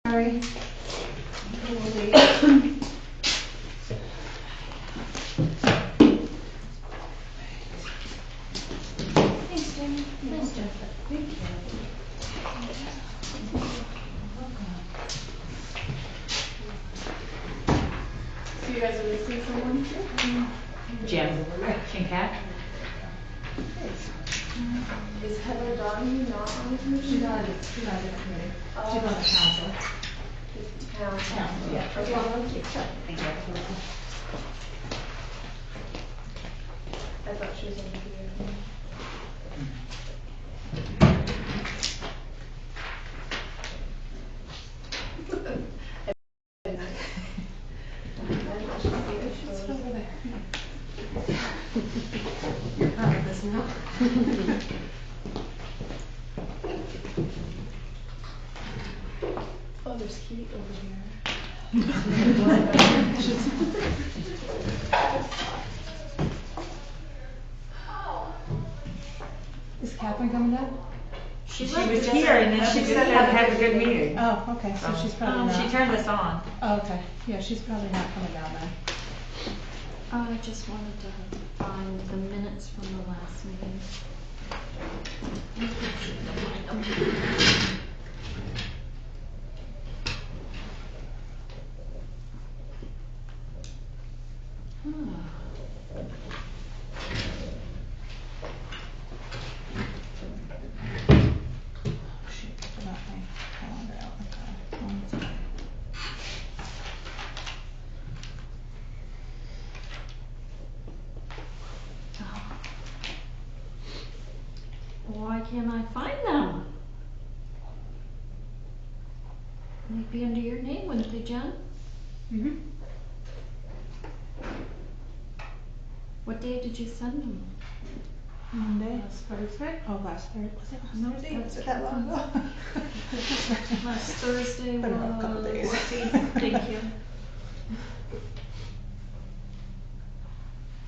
Sorry. Thanks, Jamie. Nice job. Thank you. So you guys are missing someone? Jim. Jim Cat? Is Heather Donahue not on the commission? She's on a different committee. She's on the council. Council. Yeah. Okay. Thank you. I thought she was on the committee. She's over there. You're part of this now. Oh, there's heat over here. Is Catherine coming down? She was here and then she just said have a good meeting. Oh, okay, so she's probably not. She turned us on. Oh, okay, yeah, she's probably not coming down then. I just wanted to find the minutes from the last meeting. Shoot, I forgot my calendar out. Okay, 1 second. Why can't I find them? They'd be under your name, wouldn't they, Jen? Mm-hmm. What day did you send them? Monday, last Thursday? Oh, last Thursday, was it last No, Thursday? that's Was it that long ago? Last Thursday Been a couple days. Thank you.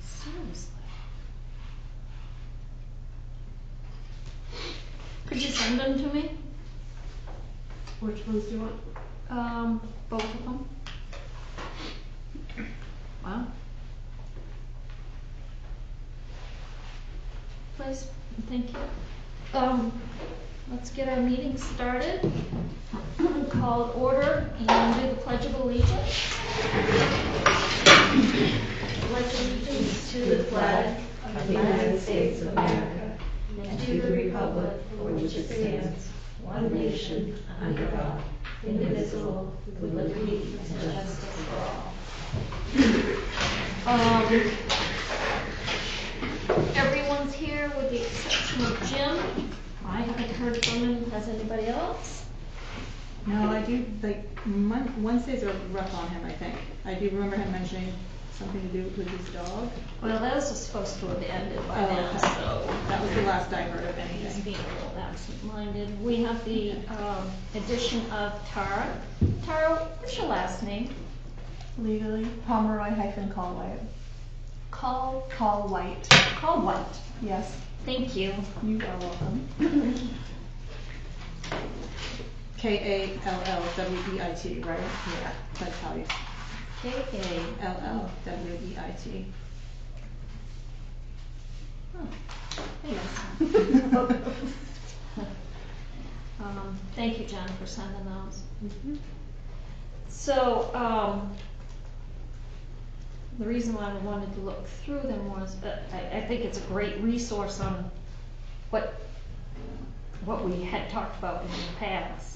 Seriously. Could you send them to me? Which ones do you want? Both of them. Wow. Please, thank you. Let's get our meeting started. Call to order and do the Pledge of Allegiance. Pledge allegiance to the flag of the United States of America and to the republic for which it stands, one nation, under God, indivisible, with liberty and justice for all. Everyone's here with the exception of Jim. I haven't heard from him. Has anybody else? No, I do, like, Wednesdays are rough on him, I think. I do remember him mentioning something to do with his dog. Well, those are supposed to have ended by Oh, now, okay. so That was the last I heard of he's anything. being a little absent-minded. We have the addition of Tara. Tara, what's your last name? Legally, Pomeroy-Call White. Call White. White. Yes, Thank you. you are welcome. Kallweit, right? Yeah, that's how you, K-A. Llweit. Thank you, Jen, for sending those. So, the reason why I wanted to look through them was that I think it's a great resource on what we had talked about in the past.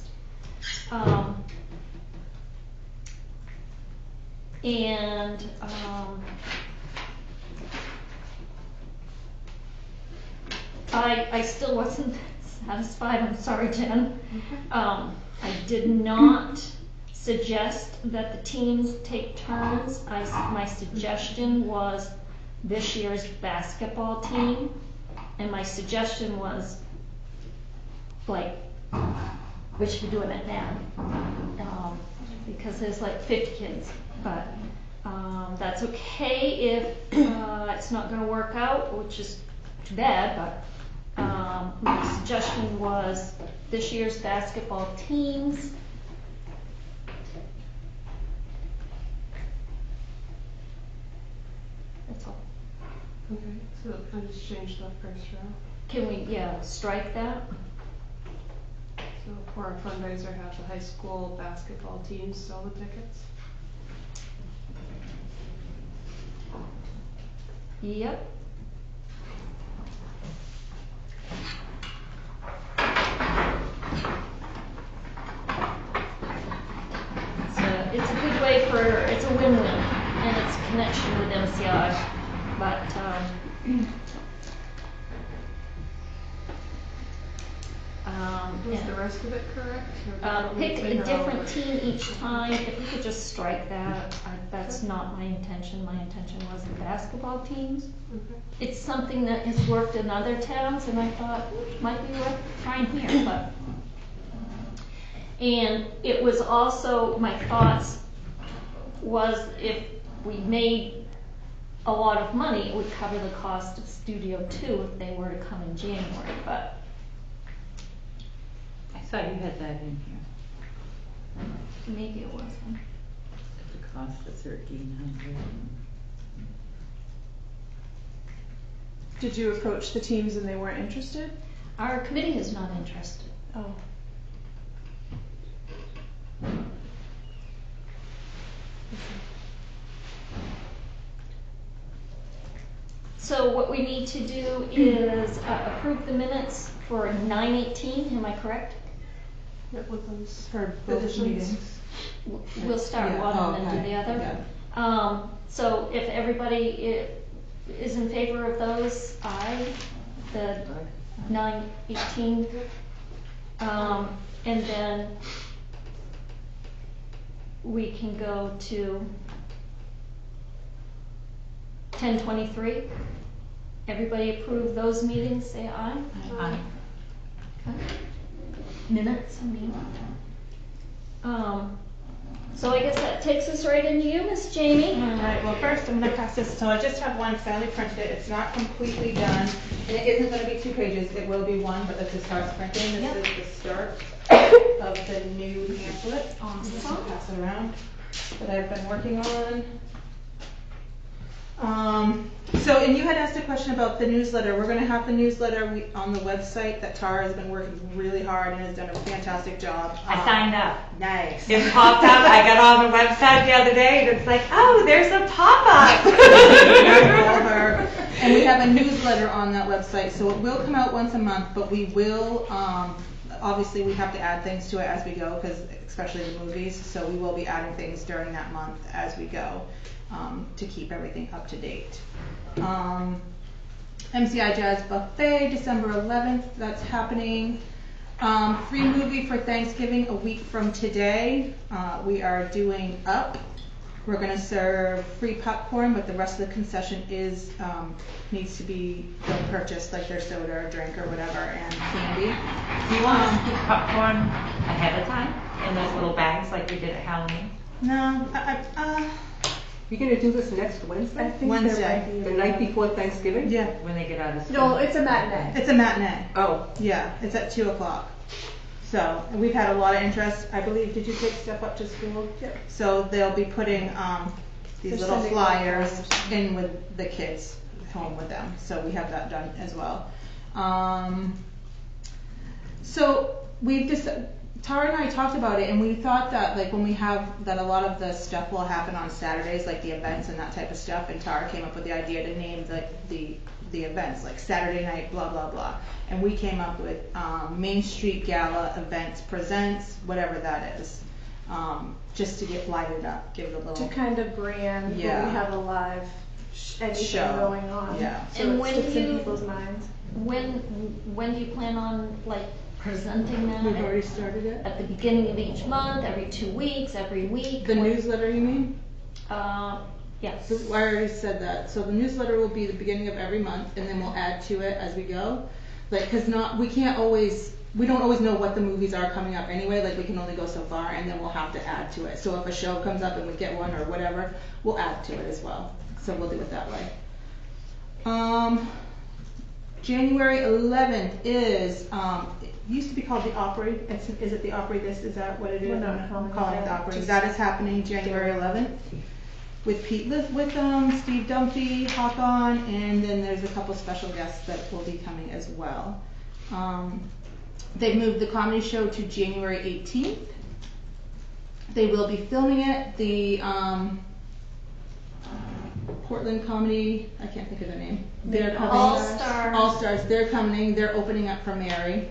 I still wasn't satisfied. I'm sorry, Jen. I did not suggest that the teams take turns. My suggestion was this year's basketball team, and my suggestion was, like, we should be doing it now, because there's like 50 kids, but that's okay if it's not gonna work out, which is too bad, but my suggestion was this year's basketball teams Okay, so I just changed the first row. Can we, strike that? So for our fundraiser, have the high school basketball team sell the tickets. Yep. It's a good way it's a win-win, and it's a connection with MCI, but, Was the rest of it correct? Or did we pick a figure out- different team each time. If we could just strike that, that's not my intention. My intention was the basketball teams. Okay. It's something that has worked in other towns, and I thought might be worth trying here, but. And it was also, my thoughts was if we made a lot of money, it would cover the cost of Studio 2 if they were to come in January, but. I thought you had that in here. Maybe it wasn't. The cost of $1,300. Did you approach the teams and they weren't interested? Our committee is not interested. Oh. So what we need to do is approve the minutes for 9/18, am I correct? What was those? For both Additions? meetings. We'll start Yeah, one and then do okay, the other. yeah. So if everybody is in favor of those, aye, the 9/18. And then we can go to 10/23. Everybody approve those meetings, say aye. Aye. Okay. Minutes, I mean. So I guess that takes us right into you, Miss Jamie. All right, well, first I'm gonna pass this, so I just have one, Sally printed it, it's not completely done, and it isn't gonna be 2 pages, it will be 1, but this is starts printing, this Yep. is the start of the new pamphlet. Awesome. Just gonna pass it around, that I've been working on. So, and you had asked a question about the newsletter. We're gonna have the newsletter on the website that Tara has been working really hard and has done a fantastic job. I signed up. Nice. It popped up. I got on the website the other day and it's like, oh, there's a pop-up. Call her. And we have a newsletter on that website, so it will come out once a month, but we will, obviously we have to add things to it as we go, because especially the movies, so we will be adding things during that month as we go, to keep everything up to date. MCI Jazz Buffet, December 11th, that's happening. Free movie for Thanksgiving a week from today. We are doing Up. We're gonna serve free popcorn, but the rest of the concession is, needs to be purchased, like their soda or drink or whatever, and candy. Do you want us to keep popcorn ahead of time in those little bags like we did at Halloween? No, You're gonna do this next Wednesday? I think Wednesday. there might be The night before Thanksgiving? yeah, When they get out of school? No, it's a matinee. it's a matinee. Oh, Yeah, it's at 2 o'clock. So, and we've had a lot of interest. I believe, did you take stuff up to school? Yep. So they'll be putting, these They're little sending flyers flyers. in with the kids home with them. So we have that done as well. So we've just, Tara and I talked about it, and we thought that like when we have, that a lot of the stuff will happen on Saturdays, like the events and that type of stuff, and Tara came up with the idea to name the events, like Saturday night, blah, blah, blah. And we came up with Main Street Gala Events Presents, whatever that is, just to get lighted up, give it a To little kind of brand when we Yeah. have a live anything Show. going on. Yeah. So And it when sticks do in you- people's minds. When do you plan on like presenting that? We've already started it. At the beginning of each month, every 2 weeks, every week? The What- newsletter, you mean? Yes. So I already said that. So the newsletter will be the beginning of every month, and then we'll add to it as we go. Like, cause we don't always know what the movies are coming up anyway. Like, we can only go so far, and then we'll have to add to it. So if a show comes up and we get one or whatever, we'll add to it as well. So we'll do it that way. January 11th is, it used to be called the Opry. Is it the Opry? Is that what it is? We're not I'm calling calling it it the that, Opry. just- That is happening January 11th. with Pete Witham, Steve Dumpy, Hop On, and then there's a couple special guests that will be coming as well. They've moved the comedy show to January 18th. They will be filming it. The Portland Comedy, I can't think of the name. They're coming. All Stars. All Stars, they're coming. They're opening up for Mary.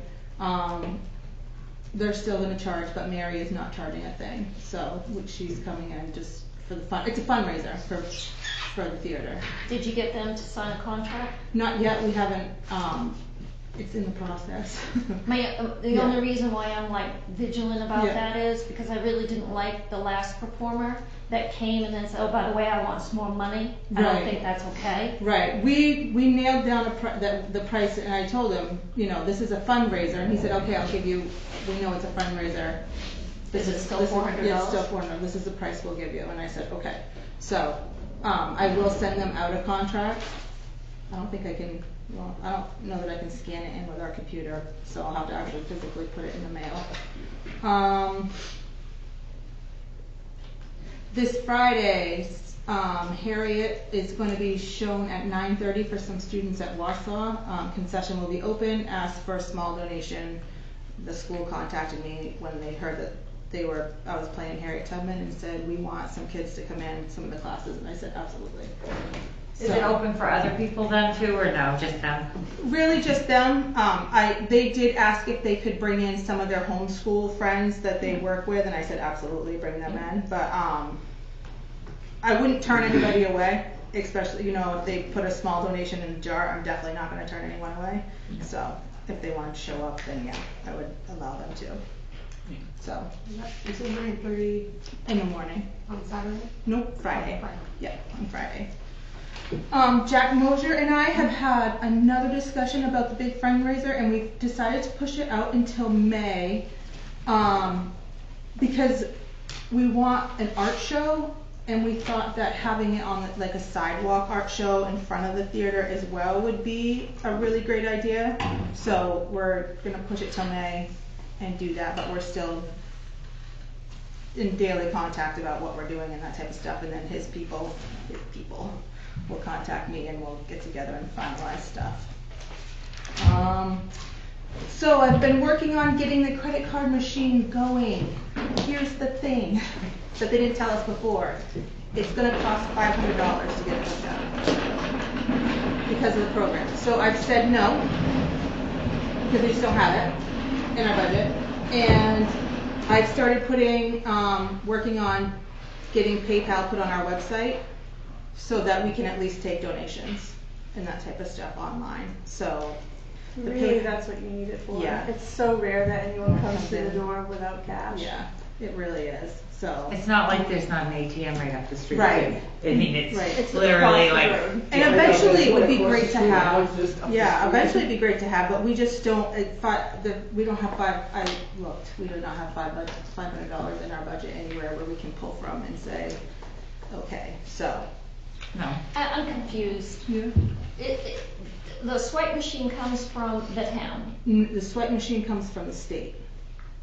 They're still going to charge, but Mary is not charging a thing. So she's coming in just for the fun. It's a fundraiser for the theater. Did you get them to sign a contract? Not yet. We haven't. It's in the process. The Yeah. only reason why I'm like vigilant about Yeah. that is because I really didn't like the last performer that came and then said, oh, by the way, I want some more money. I don't Right. think that's okay. Right. We nailed down the price, and I told him, this is a fundraiser, and he said, okay, I'll give you. We know it's a fundraiser. Is it still this $400? Yeah, it's still $400. This is the price we'll give you. And I said, okay. So I will send them out a contract. I don't think I can. Well, I don't know that I can scan it in with our computer, so I'll have to actually physically put it in the mail. This Friday, Harriet is going to be shown at 9:30 for some students at Warsaw. Concession will be open. Ask for a small donation. The school contacted me when they heard that I was playing Harriet Tubman and said, we want some kids to come in some of the classes, and I said, absolutely. Is it open for other people then too, or no, just them? Really just them. They did ask if they could bring in some of their homeschool friends that they work with, and I said absolutely bring them in. But I wouldn't turn anybody away, especially if they put a small donation in a jar. I'm definitely not going to turn anyone away. So if they want to show up, then yeah, I would allow them to. So Is it 9:30 in the morning. on Saturday? Nope, Friday. Friday. Yeah, on Friday. Jack Mosier and I have had another discussion about the big fundraiser, and we've decided to push it out until May, because we want an art show, and we thought that having it on like a sidewalk art show in front of the theater as well would be a really great idea. So we're gonna push it till May and do that, but we're still in daily contact about what we're doing and that type of stuff, and then his people will contact me and we'll get together and finalize stuff. So I've been working on getting the credit card machine going. Here's the thing that they didn't tell us before. It's going to cost $500 to get it hooked up because of the program. So I've said no because we just don't have it in our budget. And I've started working on getting PayPal put on our website so that we can at least take donations and that type of stuff online. So Really, that's what you need it for. Yeah. It's so rare that anyone comes Comes through the in. door without cash. yeah, it really is. So It's not like there's not an ATM right up the street. Right. I mean, it's Right. It's literally across the like. road. and eventually it would be Across great the to street, have. one's just up the Yeah, street. eventually it'd be great to have, but we just don't. We don't have I looked. We do not have $500 in our budget anywhere where we can pull from and say, okay, so. No. I'm confused. Yeah. The swipe machine comes from the town. The swipe machine comes from the state.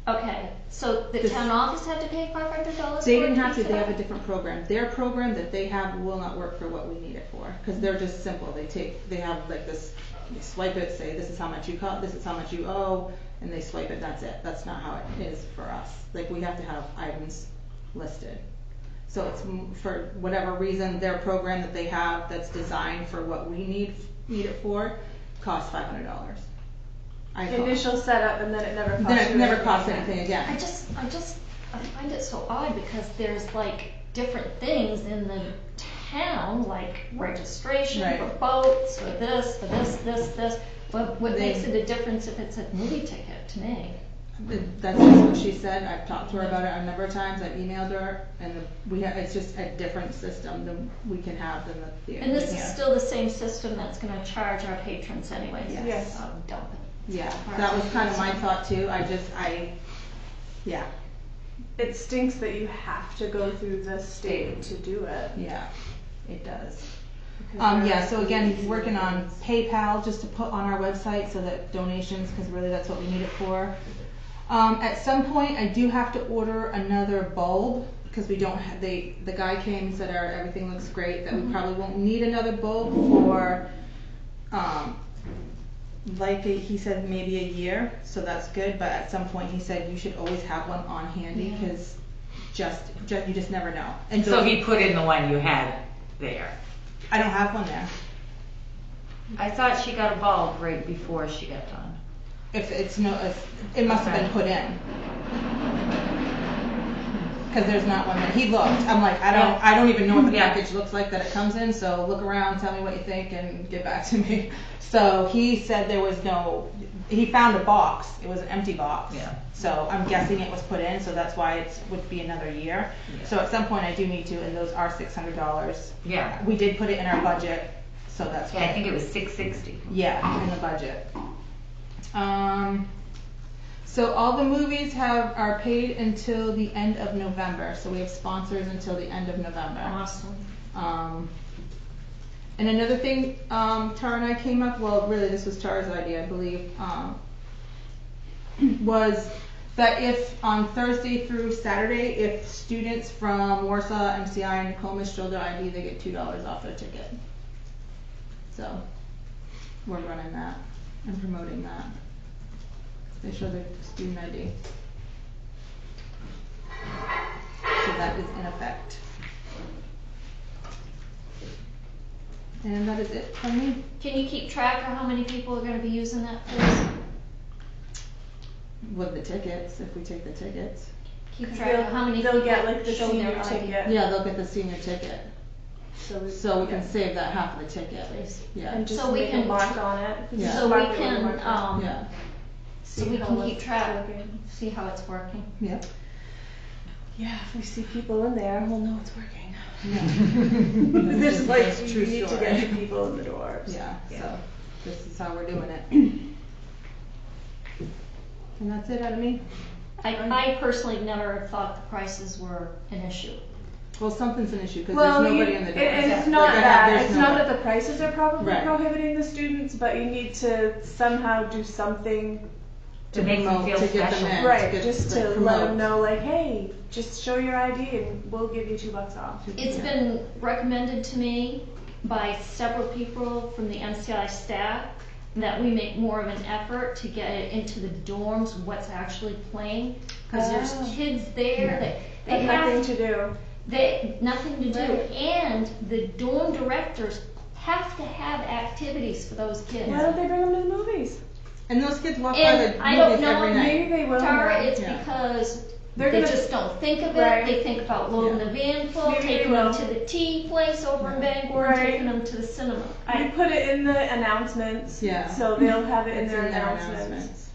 Okay, so the This- town office had to pay $500 They for didn't it have to. be They set have a up? different program. Their program that they have will not work for what we need it for because they're just simple. They have like this. You swipe it, say this is how much you cost, this is how much you owe, and they swipe it. That's it. That's not how it is for us. Like we have to have items listed. So it's for whatever reason their program that they have that's designed for what we need it for costs $500. Initial setup and then it never costs Then it you never anything costs again. anything again. I find it so odd because there's like different things in the town, like registration Right. for boats, for this. What They- makes it a difference if it's a movie ticket to me? That's just what she said. I've talked to her about it a number of times. I've emailed her, and it's just a different system than we can have than the theater. And this is Yeah. still the same system that's gonna charge our patrons anyways. Yes. So dump it. Yeah, that was kind of my thought too. Yeah, It stinks that you have to go through the state to do it. yeah, it does. Because Yeah, they're so again, easy working on things. PayPal just to put on our website so that donations, because really that's what we need it for. At some point, I do have to order another bulb cause we don't have, the guy came and said everything looks great, that we probably won't need another bulb for, he said maybe a year, so that's good, but at some point he said you should always have one on handy, cause you just never know. And So he put in the one you had there. I don't have one there. I thought she got a bulb right before she got done. If it must have been put in. Cause there's not one there. He looked, I'm like, I don't even know what the Yeah. package looks like that it comes in, so look around, tell me what you think and get back to me. So he said he found a box, it was an empty box. Yeah. So I'm guessing it was put in, so that's why it would be another year. Yeah. So at some point I do need to, and those are $600. Yeah. We did put it in our budget, so that's why. Yeah, I think it was $660. Yeah, in the budget. So all the movies are paid until the end of November. So we have sponsors until the end of November. Awesome. And another thing, Tara and I came up, well, really this was Tara's idea, I believe, was that if on Thursday through Saturday, if students from Warsaw, MCI, and Nokomis show their ID, they get $2 off their ticket. So we're running that and promoting that. They show their student ID. So that is in effect. And that is it from me. Can you keep track of how many people are gonna be using that, please? With the tickets, if we take the tickets. Keep track of how many They'll people get like the show senior their ID. ticket. Yeah, they'll get the senior ticket. So we can yeah. save that half of the ticket. Please. Yeah. And just So we make can- a mark on it. Yeah. So we Mark it with a can, marker. Yeah. so See we how can it's keep track, working. see how it's working. Yeah. Yeah, if we see people in there, we'll know it's working. Yeah. This is like, That's a you true need to story. get the people in the doors. Yeah, Yeah. so this is how we're doing it. And that's it out of me. I personally never thought the prices were an issue. Well, something's an issue because Well, there's nobody in the doors. it's not Like I have- that. there's It's not nobody. that the prices are probably Right. prohibiting the students, but you need to somehow do something. To make them promote, feel to get them special. in. Right, get just the to let promote. them know, like, hey, just show your ID and we'll give you $2 off. It's been recommended to me by several people from the MCI staff that we make more of an effort to get it into the dorms, what's actually playing. Cause there's Oh. kids there that Have they nothing have, to do. nothing to do. Right. And the dorm directors have to have activities for those kids. Why don't they bring them to the movies? And those kids walk by And the I don't movies know, every night. Maybe they will. Tara, now. it's Yeah. because They're they gonna- just don't think of it. Right. They think about loading the van full, Maybe they taking them will. to the tea place over in Bangor, Right. and taking them to the cinema. We put it in the announcements. Yeah. So they'll have it in It's their in their announcements. announcements.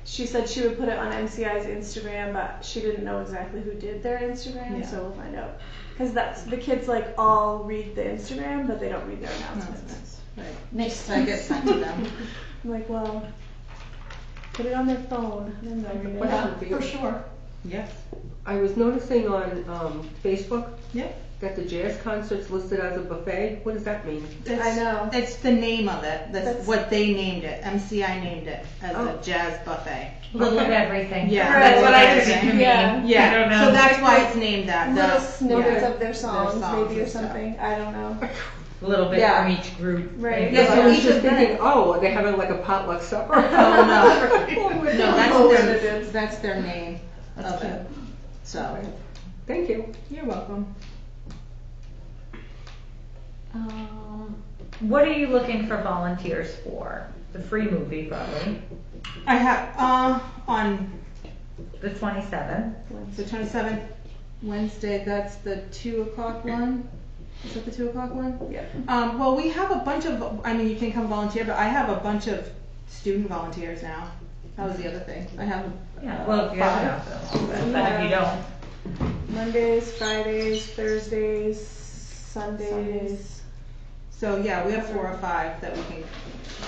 She said she would put it on MCI's Instagram, but she didn't know exactly who did their Instagram, Yeah. so we'll find out. Because that's the kids like all read the Instagram, but they don't read their announcements. Announcements. Right. Makes So I get sense. sent to them. I'm like, well, put it on their phone, and then they'll read it. Question Yeah, for you. for sure. Yes. I was noticing on Facebook Yep. that the jazz concert's listed as a buffet. What does that mean? I know. It's the name of it. That's That's- what they named it. MCI named it as a Oh. jazz buffet. Little of everything. Yeah, Right. That's what I took Everything. it to mean. Yeah. Yeah. I don't know. So that's why it's named that. Little The- snippets yeah. of their songs, maybe or and stuff. something. I don't know. A little bit Yeah. from each group. Right. maybe. Yeah, I so was each just event- thinking, oh, are they having like a potluck supper? Oh, no. No, Oh, that's it their, is. that's their name That's of cute. it. So, Thank you. you're welcome. What are you looking for volunteers for? The free movie, probably. I have, on The 27th. the 27th, Wednesday, that's the 2 o'clock one. Is that the 2 o'clock one? Yeah. Well, we have a bunch of, I mean, you can come volunteer, but I have a bunch of student volunteers now. That was the other thing. I have Yeah, well, if you have 5. enough, but if you don't, Mondays, Fridays, Thursdays, Sundays. So yeah, we have 4 or 5 that we can,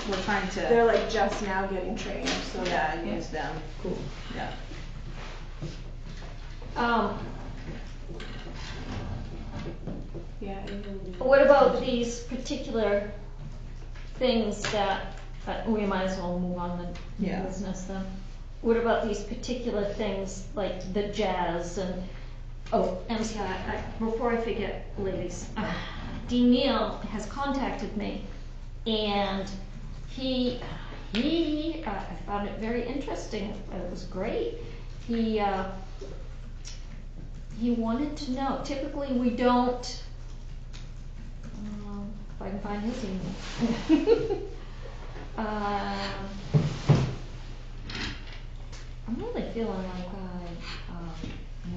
we're trying They're to, like just now getting trained, so yeah, use them. Cool. Yeah. yeah. it will be- What about these particular things that, we might as well move on to Yeah. business then. What about these particular things like the jazz and Oh, MCI, before I forget, ladies, Dean Neal has contacted me, and I found it very interesting. It was great. He wanted to know. Typically, we don't. If I can find his email. I'm really feeling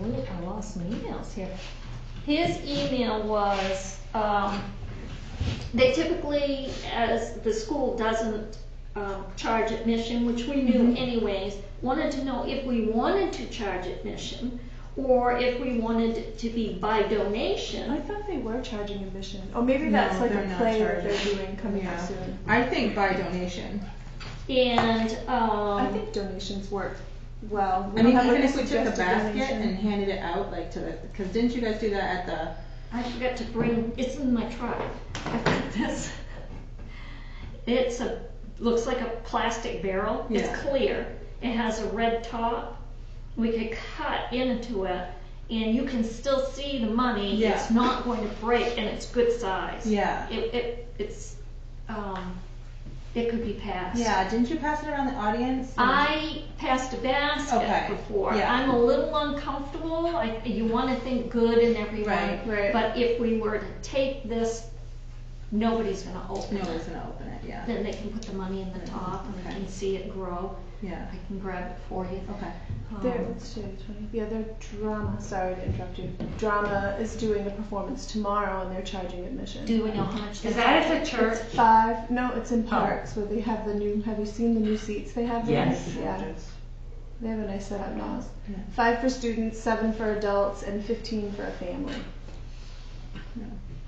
like I lost some emails here. His email was, they typically, as the school doesn't charge admission, which we knew anyways, wanted to know if we wanted to charge admission or if we wanted it to be by donation. I thought they were charging admission. Oh, maybe that's like they're a not play that charging. they're doing coming up Yeah. soon. I think by donation. And I think donations work well. I mean, have, like, even if we took a suggested basket donation. and handed it out, like to the, because didn't you guys do that at the? I forgot to bring, it's in my truck. I've got this. It's looks like a plastic barrel. Yeah. It's clear. It has a red top. We could cut into it and you can still see the money. Yeah. It's not going to break and it's good size. Yeah. It could be passed. Yeah, didn't you pass it around the audience? I passed a basket Okay, before. yeah. I'm a little uncomfortable. You want to think good in everyone. Right. But if we were to take this, nobody's going to open it. Nobody's gonna open it, yeah. Then they can put the money in the top and they Okay. can see it grow. Yeah. I can grab it for you. Okay. What's today's 20? Yeah, their drama. Sorry to interrupt you. Drama is doing a performance tomorrow, and they're charging admission. Do we know how much? Is that at the church? It's 5. No, it's in Parks where they have the new. Have you seen the new seats they have there? Yes. Yeah. They have a nice setup now. Yeah. 5 for students, 7 for adults, and 15 for a family.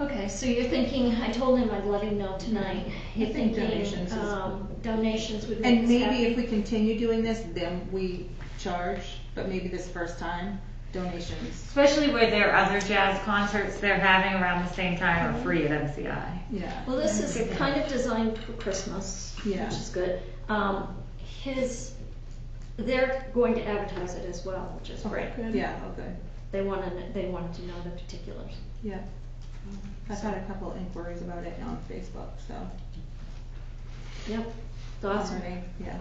Okay, so you're thinking, I told him I'd let him know tonight. You're think thinking donations is- donations would make And us maybe happy? if we continue doing this, then we charge, but maybe this first time, donations. Especially where there are other jazz concerts they're having around the same time are free at MCI. Yeah. Well, this is kind of designed for Christmas, Yeah. which is good. They're going to advertise it as well, which is great. Good. Yeah, oh, good. They wanted to know the particulars. Yeah. I've had a couple inquiries about it on Facebook, so. Yep, it's awesome. Already, yeah,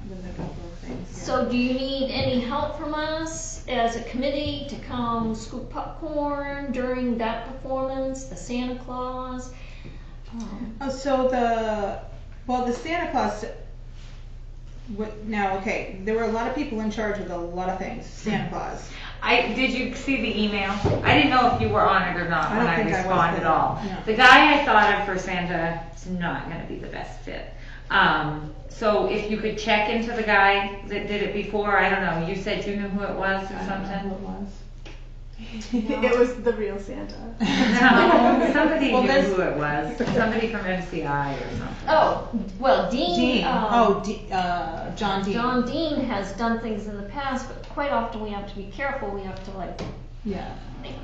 there's a couple of things. Yeah. So do you need any help from us as a committee to come scoop popcorn during that performance, the Santa Claus? Oh, so the Santa Claus, now, okay, there were a lot of people in charge of a lot of things, Santa Claus. Did you see the email? I didn't know if you were on it or not I when don't I think I was, responded but, all. no. The guy I thought of for Santa is not gonna be the best fit. So if you could check into the guy that did it before, I don't know, you said you knew who it was or I don't know something? who it was. It was the real Santa. No, somebody Well, knew there's- who it was, somebody from MCI or something. Oh, well, Dean. John Dean. John Dean has done things in the past, but quite often we have to be careful. We have to Yeah.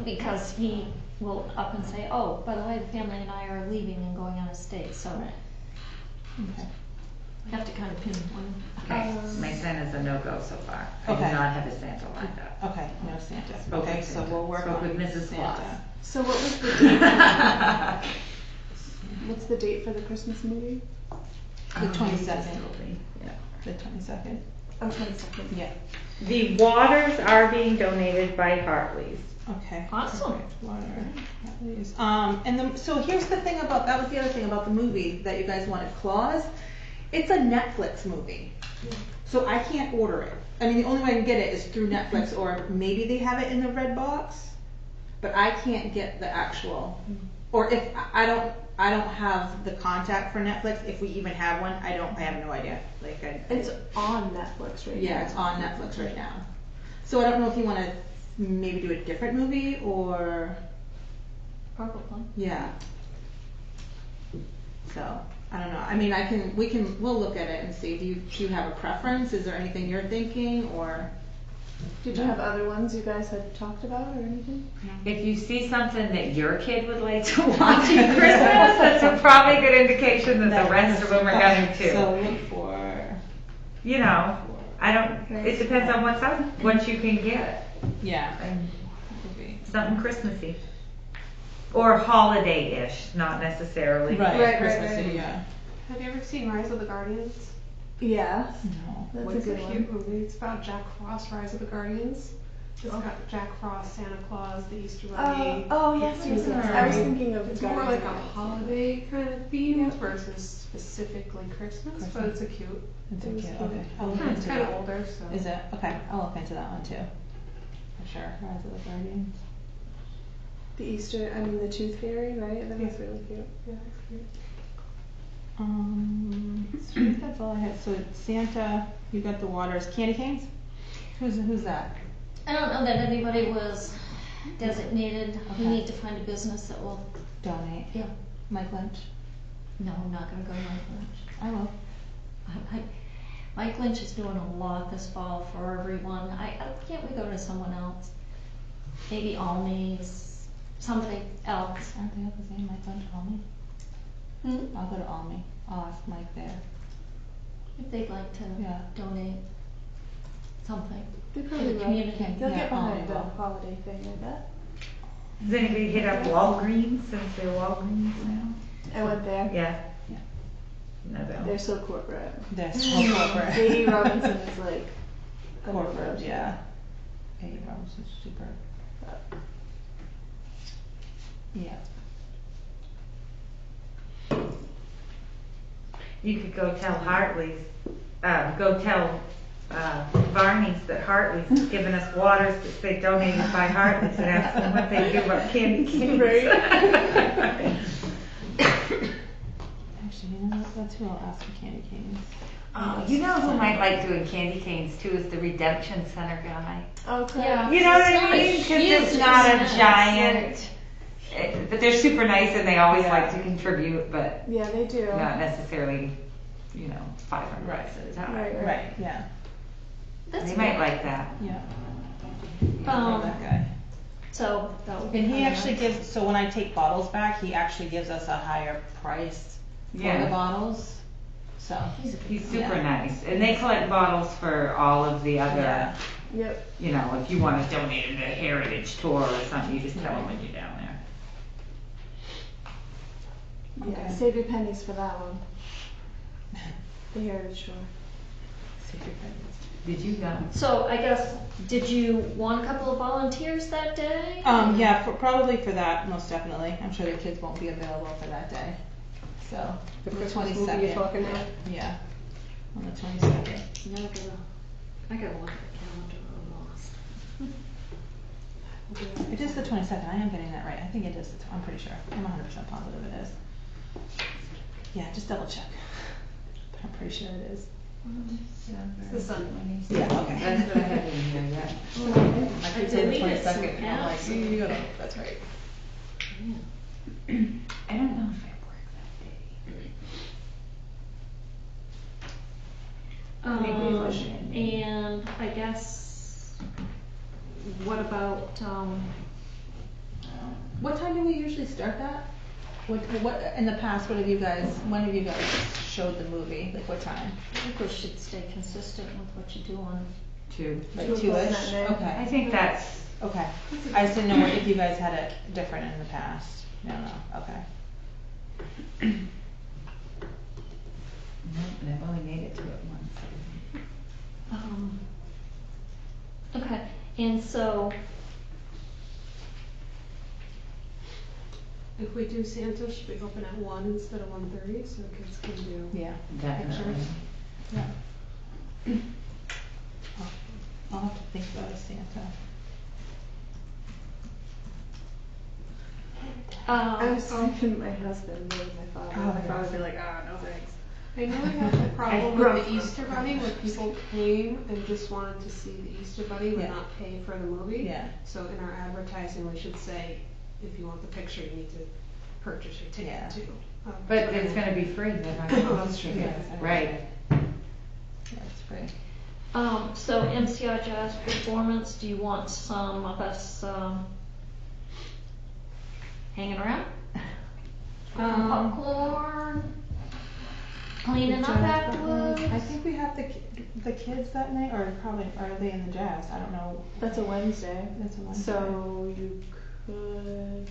because he will up and say, "Oh, by the way, the family and I are leaving and going out of state." So Okay. you have to kind of pinpoint. Okay, my Santa's a no-go so far. I do Okay. not have a Santa lined up. Okay, no Santa. Spoke Okay, with so Santa. we'll work Spoke on with Mrs. Santa. Claus. So what was the date? What's the date for the Christmas movie? The 22nd. Yeah. The 22nd. Oh, 22nd. Yeah. The waters are being donated by Hartley's. Okay. Awesome. Water, Hartley's. So here's the thing that was the other thing about the movie that you guys wanted, Claus. It's a Netflix movie. So I can't order it. I mean, the only way I can get it is through Netflix, or maybe they have it in the red box, but I can't get the actual, or if I don't have the contact for Netflix, if we even have one, I have no idea. It's on Netflix right now. Yeah, it's on Netflix right now. So I don't know if you want to maybe do a different movie or Probably. yeah. So I don't know. I mean, we'll look at it and see. Do you have a preference? Is there anything you're thinking or? Did you have other ones you guys had talked about or anything? If you see something that your kid would like to watch at Christmas, that's a probably good indication that the rest of them are going to. So look for. You know, it depends on what you can get. Yeah. And something Christmassy. Or holiday-ish, not necessarily. Right, Christmassy, right. yeah. Have you ever seen Rise of the Guardians? Yeah, No. that's What's a a good cute one. movie? It's about Jack Frost, Rise of the Guardians. It's got Jack Frost, Santa Claus, the Easter Bunny. Oh yes, yes, yes. I was thinking of It's the more like a Guardians. holiday kind of theme versus specifically Christmas, but it's a cute. It's It was okay. cute. Okay. I'll look It's into kind of that. older, so. Is it? Okay. I'll look into that one too. For sure. Rise of the Guardians. The Easter, I mean the Tooth Fairy, right? That was really cute. Yeah, it's cute. I think that's all I had. So Santa, you got the waters. Candy canes? Who's that? I don't know that anybody was designated. We Okay. need to find a business that will, Donate. yeah, Mike Lynch. no, I'm not gonna go Mike Lynch. I will. Mike Lynch is doing a lot this fall for everyone. Can't we go to someone else? Maybe Almies, somebody else. Aren't they all the same? Mike Lynch, Almy? Hmm? I'll go to Almy. I'll ask Mike there. If they'd like to Yeah. donate something They for probably the will. community. They'll Yeah, get behind Almy the will. holiday thing, I bet. Has anybody hit up Walgreens since they're Walgreens now? I went there. Yeah. Yeah. No, They're no. so corporate. They're so corporate. J.D. Robinson is like Corporate, yeah. J.D. Robinson's super. Yeah. You could go tell Hartley's, Barney's that Hartley's is giving us waters that they donated by Hartley's and ask them what they do about candy canes. Actually, you know what? That's who I'll ask for candy canes. Oh, you know who might like doing candy canes too is the Redemption Center guy. Okay. Yeah. You know what It's I not a mean? Because it's huge not a expense. giant, but they're super nice and they always Yeah. like to contribute, but Yeah, they do. not necessarily, $500 Right. at a time. Right. Right, yeah. That's They good. might like that. Yeah. Um, That guy. So that would be And he kinda actually nice. gives, so when I take bottles back, he actually gives us a higher price for the Yeah. bottles. So, He's super Yeah. nice. And they collect bottles for all of the other, yeah. Yep. if you want to donate them to Heritage Tour or something, you just tell them when you're down there. Yeah. Okay. Save your pennies for that one. The Heritage Tour. Did you go? So I guess, did you want a couple of volunteers that day? Yeah, probably for that, most definitely. I'm sure the kids won't be available for that day. So, The the Christmas movie 22nd. you're talking about? Yeah, on the 22nd. I gotta look at the calendar, I'm lost. It is the 22nd. I am getting that right. I think it is. I'm pretty sure. I'm 100% positive it is. Yeah, just double check. But I'm pretty sure it is. It's the Sunday. Yeah, okay. That's what I had in here, yeah. My I kids said the deleted some 22nd, and I'm like, apps. you gotta, that's right. I don't know if I work that day. And I guess, what about, What time do we usually start that? What in the past? When have you guys showed the movie? Like what time? I think we should stay consistent with what you do on. 2. Like 2 o'clock that 2ish. night. I Okay. think that's, Okay. I just didn't know if you guys had it different in the past. No. Okay. and I've only made it to it once. Okay, and so, If we do Santa, should we open at 1 instead of 1:30 so kids can do Yeah. Definitely. pictures? Yeah. I'll have to think about a Santa. I was thinking my husband, maybe my father. Oh, My yeah. father would be like, no thanks. I know we had the problem grew with up the Easter Bunny where people came and just wanted to see the Easter Bunny but Yeah. not pay for the movie. Yeah. So in our advertising, we should say, if you want the picture, you need to purchase your ticket Yeah. too. But it's gonna be free, they're not Oh, gonna that's true. Yeah, right. Yeah, it's great. so MCI Jazz Performance, do you want some of us, hanging around? Popcorn? cleaning up afterwards? I think we have the kids that night, or probably early in the jazz. I don't know. That's a Wednesday. That's a Wednesday. So you could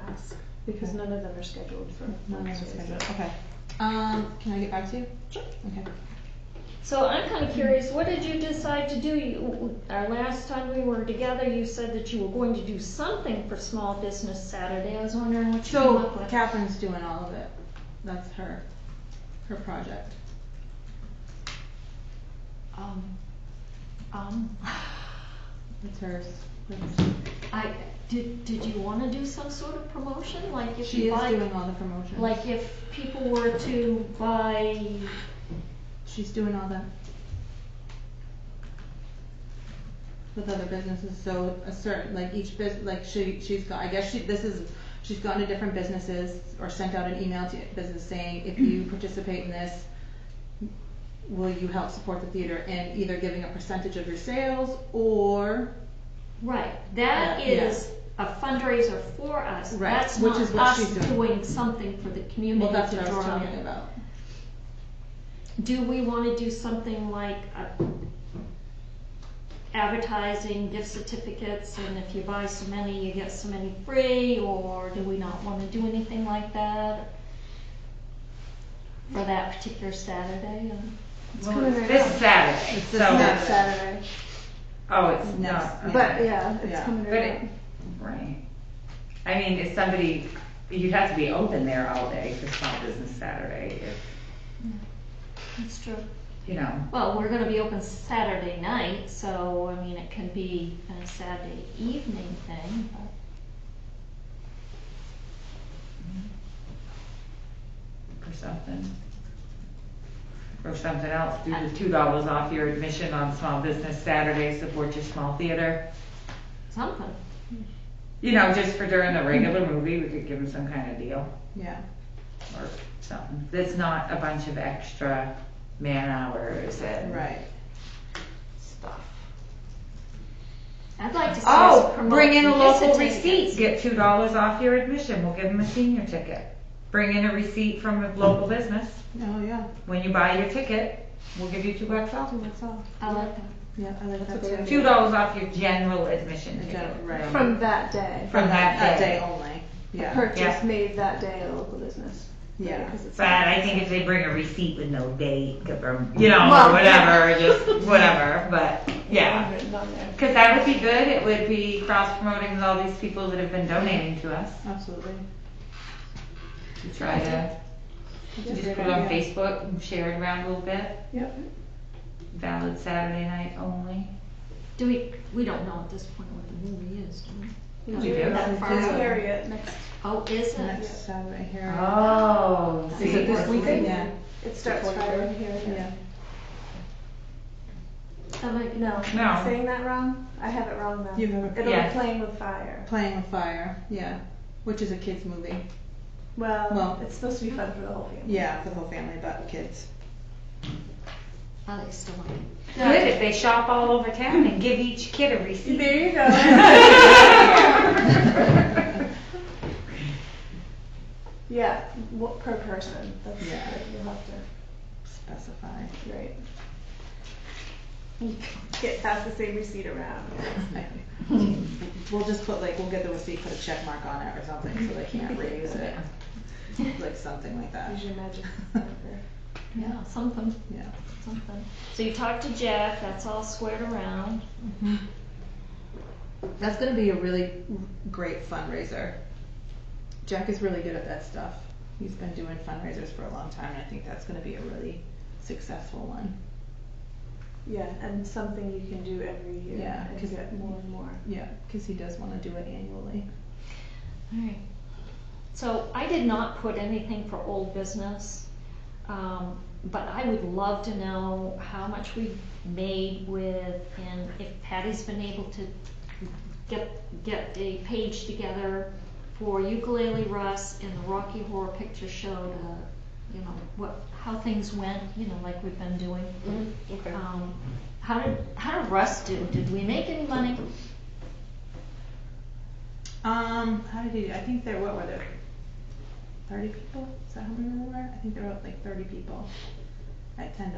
ask, because Okay. none of them are scheduled for No, no, Wednesdays. schedule. Okay. Can I get back to you? Sure. Okay. So I'm kind of curious, what did you decide to do? Our last time we were together, you said that you were going to do something for Small Business Saturday. I was wondering what you came up So with. Catherine's doing all of it. That's her project. It's hers. Did you want to do some sort of promotion, like if She you is buy, doing all the promotions. like if people were to buy, She's doing all that with other businesses. So a certain, like each like she's got. I guess she's gone to different businesses or sent out an email to business saying, if you participate in this, will you help support the theater in either giving a percentage of your sales or right, that Yeah. is a fundraiser for us. Right, That's which not is what us she's doing. doing something for the community well, that's to what I was draw talking in. about. Do we want to do something like advertising gift certificates, and if you buy so many, you get so many free, or do we not want to do anything like that for that particular Saturday? Well, it's this Saturday, It's so, this Next Saturday. oh, it's Next, not, yeah. But yeah, it's Yeah. coming But around. it, right. I mean, if somebody, you'd have to be open there all day for Small Business Saturday, if, That's true. you know. Well, we're gonna be open Saturday night, so, I mean, it can be a Saturday evening thing, but. For something. Or something else, do the $2 off your admission on Small Business Saturday, support your small theater. Something. You know, just for during the regular movie, we could give them some kind of deal, Yeah. or something. That's not a bunch of extra man hours and Right. stuff. I'd like to see us Oh, promote bring in a the local certificates. receipt, get $2 off your admission, we'll give them a senior ticket. Bring in a receipt from a local business, Oh yeah. when you buy your ticket, we'll give you $2 off. That's all. I like that. Yeah, I like that That's too. okay. $2 off your general admission In ticket. general, right. From that day. From that day. only. Yeah. Purchase Yeah. made that day at a local business. Yeah. Because it's But I think if they bring a receipt with no date, you know, Well, or whatever, just whatever, but yeah. written on there. Cause that would be good, it would be cross-promoting with all these people that have been donating to us, Absolutely. to try to just put it on Facebook and share it around a little bit. Yep. Valid Saturday night only. Do we don't know at this point what the movie is, do we? We do. That far Yeah. It's out? Harriet next. Oh, is it? Next Saturday here. Oh, Is it this see? weekend? Yeah. It starts Friday here. Yeah. That might be, No, No. I'm saying that wrong? I have it wrong now. You have it- It'll Yes. be Playing with Fire. Playing with Fire. Yeah. Which is a kids movie. Well, Well- it's supposed to be fun for the whole family. Yeah, for the whole family, but kids. I like still like it. Good, if they shop all over town and give each kid a receipt. There you go. Yeah, per person. That's Yeah. good. You'll have to, Specify. right. You can't pass the same receipt around. We'll just put we'll get the receipt, put a check mark on it or something so they can't reuse it. Like something like that. Use your magic marker. Yeah, something, Yeah. something. So you talked to Jeff, that's all squared around. That's gonna be a really great fundraiser. Jack is really good at that stuff. He's been doing fundraisers for a long time, and I think that's gonna be a really successful one. Yeah, and something you can do every year. Yeah, and 'cause- get more and more. Yeah, because he does want to do it annually. Alright. So I did not put anything for old business, but I would love to know how much we made with, and if Patty's been able to get a page together for Ukulele Russ and the Rocky Horror Picture Show to, how things went, like we've been doing. Okay. How did Russ do? Did we make any money? How did he do? I think what were there? 30 people. Is that how many there were? I think there were like 30 people at $10.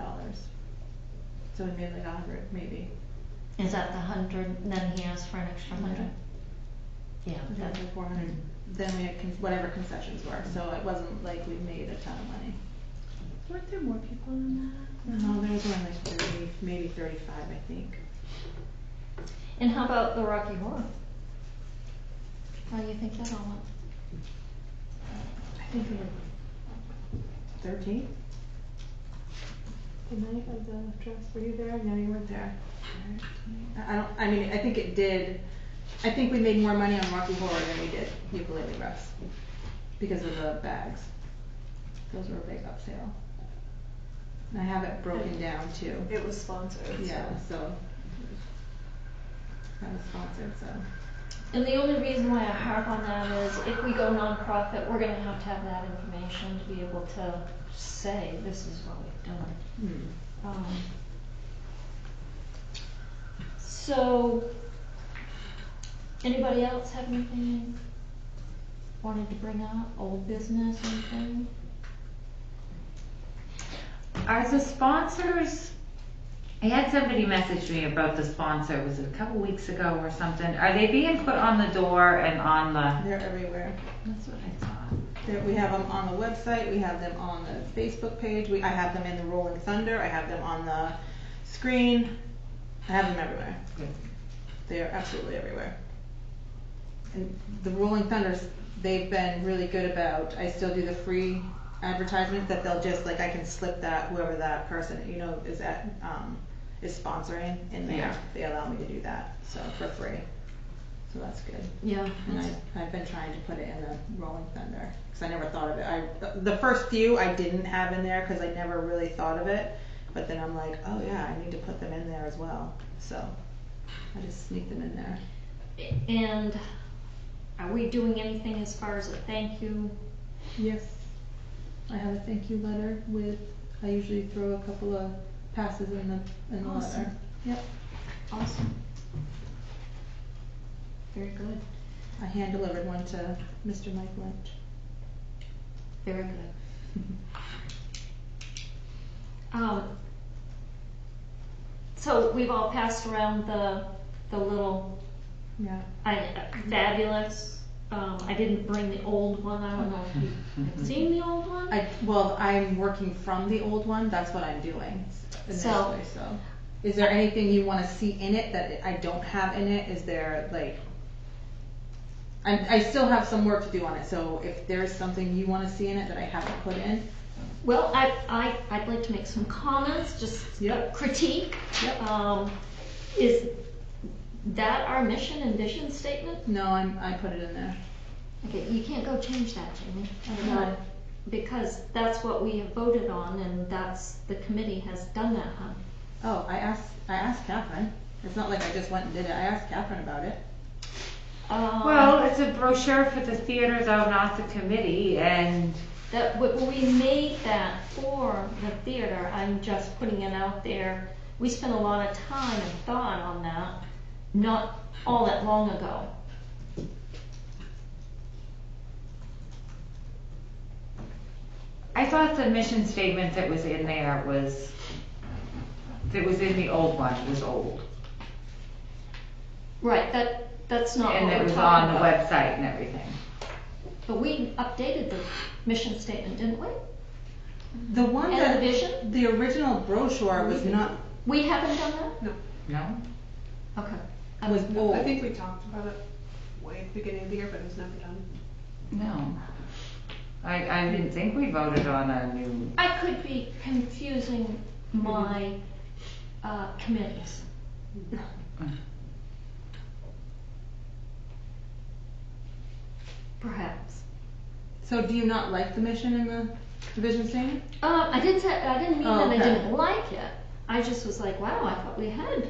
So we made like 100 maybe. Is that the 100, and then he asked for an extra 100? Yeah, I think that, it was like 400. Then we had whatever concessions were. So it wasn't like we made a ton of money. Weren't there more people than that? No, there was only like 30, maybe 35, I think. and how about the Rocky Horror? How do you think that all went? I think there were 13. The night of the dress, were you there? No, you weren't there. I mean, I think it did. I think we made more money on Rocky Horror than we did Ukulele Refs because of the bags. Those were a big upsale. And I have it broken down too. It was sponsored. Yeah, so that was sponsored. So And the only reason why I harp on that is if we go nonprofit, we're gonna have to have that information to be able to say, this is what we've done. So, anybody else have anything wanted to bring up? Old business, anything? Are the sponsors, I had somebody message me about the sponsor, was it a couple weeks ago or something? Are they being put on the door and on the, they're everywhere. that's what I thought. We have them on the website. We have them on the Facebook page. I have them in the Rolling Thunder. I have them on the screen. I have them everywhere. Good. They are absolutely everywhere. And the Rolling Thunders, they've been really good about, I still do the free advertisement that they'll just, like, I can slip that, whoever that person, is at, is sponsoring in there. Yeah. They allow me to do that, so for free. So that's good. Yeah. And I've been trying to put it in the Rolling Thunder, because I never thought of it. The first few I didn't have in there because I never really thought of it, but then I'm like, oh yeah, I need to put them in there as well. So I just sneak them in there. And are we doing anything as far as a thank you? Yes. I have a thank you letter with, I usually throw a couple of passes in the Awesome. letter. Yep. Awesome. Very good. I hand delivered one to Mr. Mike Lynch. Very good. So we've all passed around the little, Yeah. fabulous. I didn't bring the old one. I don't know if you've seen the old one. I'm working from the old one. That's what I'm doing So- initially. So, is there anything you want to see in it that I don't have in it? Is there like? I still have some work to do on it. So if there's something you want to see in it that I haven't put in, Well, I'd like to make some comments, just Yep. critique. Yep. Is that our mission and vision statement? no, I put it in there. Okay, you can't go change that, Jamie. Why? Because that's what we have voted on, and the committee has done that, huh? Oh, I asked Catherine. It's not like I just went and did it. I asked Catherine about it. Well, it's a brochure for the theater though, not the committee, and That, we made that for the theater, I'm just putting it out there. We spent a lot of time and thought on that, not all that long ago. I thought the mission statement that was in there that was in the old one was old. Right, that's not And what it we're was talking on the about. website and everything. But we updated the mission statement, didn't we? The one And that the vision? the original brochure was not We haven't done that? No? Okay. was old. I think we talked about it way at the beginning of the year, but it was never done. No. I didn't think we voted on a new, I could be confusing my committees. Perhaps. So do you not like the mission in the vision statement? I didn't mean Oh, that I okay. didn't like it. I just was like, wow, I thought we had.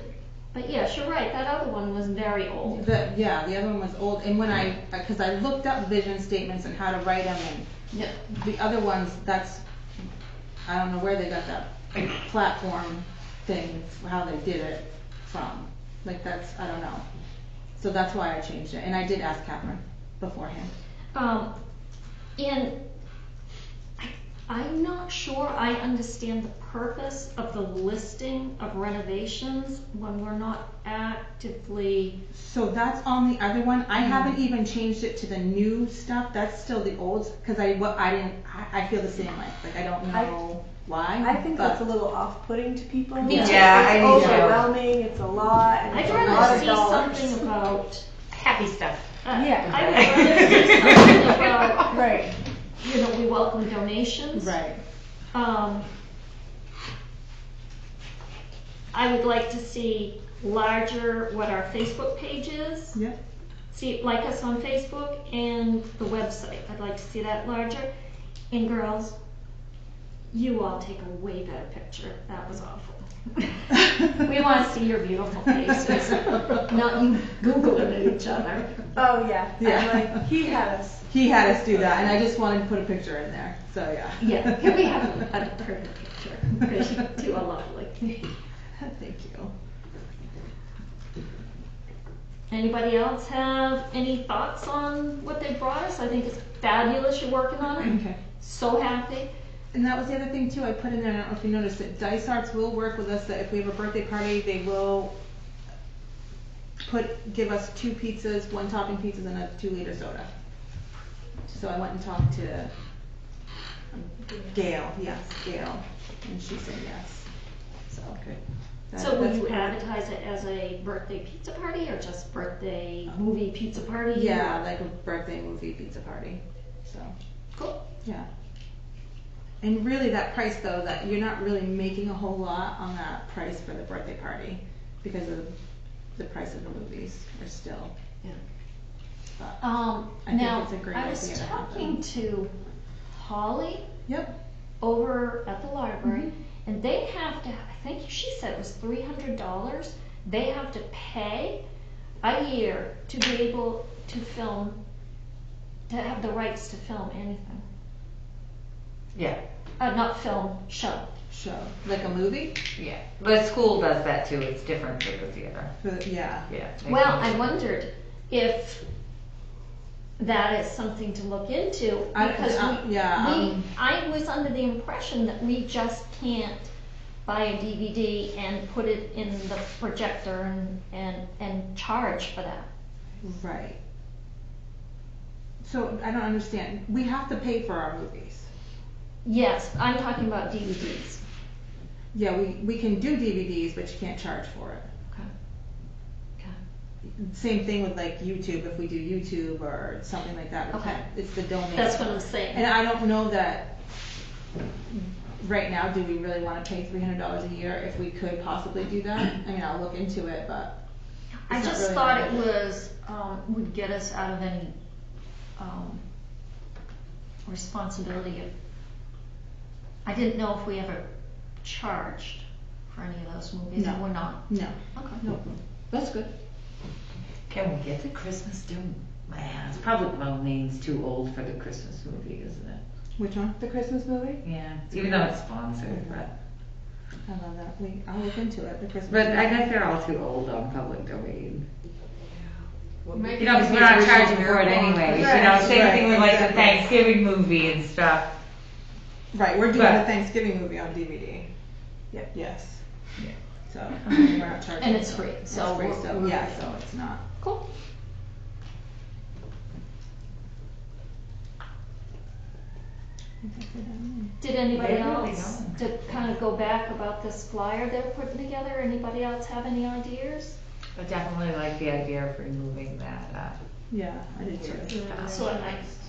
But yes, you're right. That other one was very old. The other one was old. And when because I looked up vision statements and how to write them, and Yeah. the other ones, I don't know where they got that platform thing, how they did it from. Like I don't know. So that's why I changed it. And I did ask Catherine beforehand. And I'm not sure I understand the purpose of the listing of renovations when we're not actively. So that's on the other one. I haven't even changed it to the new stuff. That's still the old, because I feel the same way. Like I don't know why. I think but that's a little off-putting to people. Me too. Yeah, I It's do too. overwhelming, it's a lot, and I'd it's a lot rather of see dollars. something about. Happy stuff. Yeah. I would rather see something about, Right. you know, we welcome donations. Right. I would like to see larger, what our Facebook page is. Yep. See, like us on Facebook and the website. I'd like to see that larger. And girls, you all take a way better picture. That was awful. We want to see your beautiful faces, not you Googling at each other. Oh, yeah. Yeah. And like, he had us. He had us do that, and I just wanted to put a picture in there. So yeah. Yeah, can we have a perfect picture? Because you two are lovely. Thank you. Anybody else have any thoughts on what they brought us? I think it's fabulous you're working on it. Okay. So happy. And that was the other thing too, I put in there, I don't know if you noticed it, Dice Arts will work with us, that if we have a birthday party, they will give us 2 pizzas, 1 topping pizzas and a 2-liter soda. So I went and talked to Gail, and she said yes. So, So will that's you part of- advertise it as a birthday pizza party or just birthday movie pizza party? Yeah, like a birthday movie pizza party, so, Cool. yeah. And really that price though, that you're not really making a whole lot on that price for the birthday party because of the price of the movies are still. Yeah. But I think Now, it's a great I was idea to have talking them. to Holly Yep. over at the library, Mm-hmm. and they have to, I think she said it was $300, they have to pay a year to be able to film, to have the rights to film anything. Yeah, Not film, show. Show, like a movie? yeah. The school does that too. It's different for the theater. Yeah. Yeah. they Well, can- I wondered if that is something to look into, because I was under the impression that we just can't buy a DVD and put it in the projector and charge for that. Right. So I don't understand. We have to pay for our movies. Yes, I'm talking about DVDs. Yeah, we can do DVDs, but you can't charge for it. Okay. Same thing with like YouTube, if we do YouTube or something like that. we Okay. can't- It's the donation. That's what I'm saying. And I don't know that right now, do we really want to pay $300 a year if we could possibly do that? I mean, I'll look into it, but I it's not just really thought my it budget. was, would get us out of any, responsibility of, I didn't know if we ever charged for any of those movies, No. and we're not. No. Okay. No. That's good. Can we get the Christmas doom? Man, it's probably, well, Maine's too old for the Christmas movie, isn't it? Which one? The Christmas movie? Yeah, even though it's sponsored, but. I love that. I'll look into it. The Christmas. But I guess they're all too old on public domain. Maybe You know, because we're not charging for it anyways, you know, Right, same thing with like the exactly. Thanksgiving movie and stuff. Right, we're doing But- the Thanksgiving movie on DVD. Yep. Yes. Yeah. So we're not charging. And it's for free, it. so It's free, we're- so we're yeah, good. so it's not. Cool. Did anybody They really else, don't. to kind of go back about this flyer they're putting together, anybody else have any ideas? I definitely like the idea of removing that, Yeah, I did too. So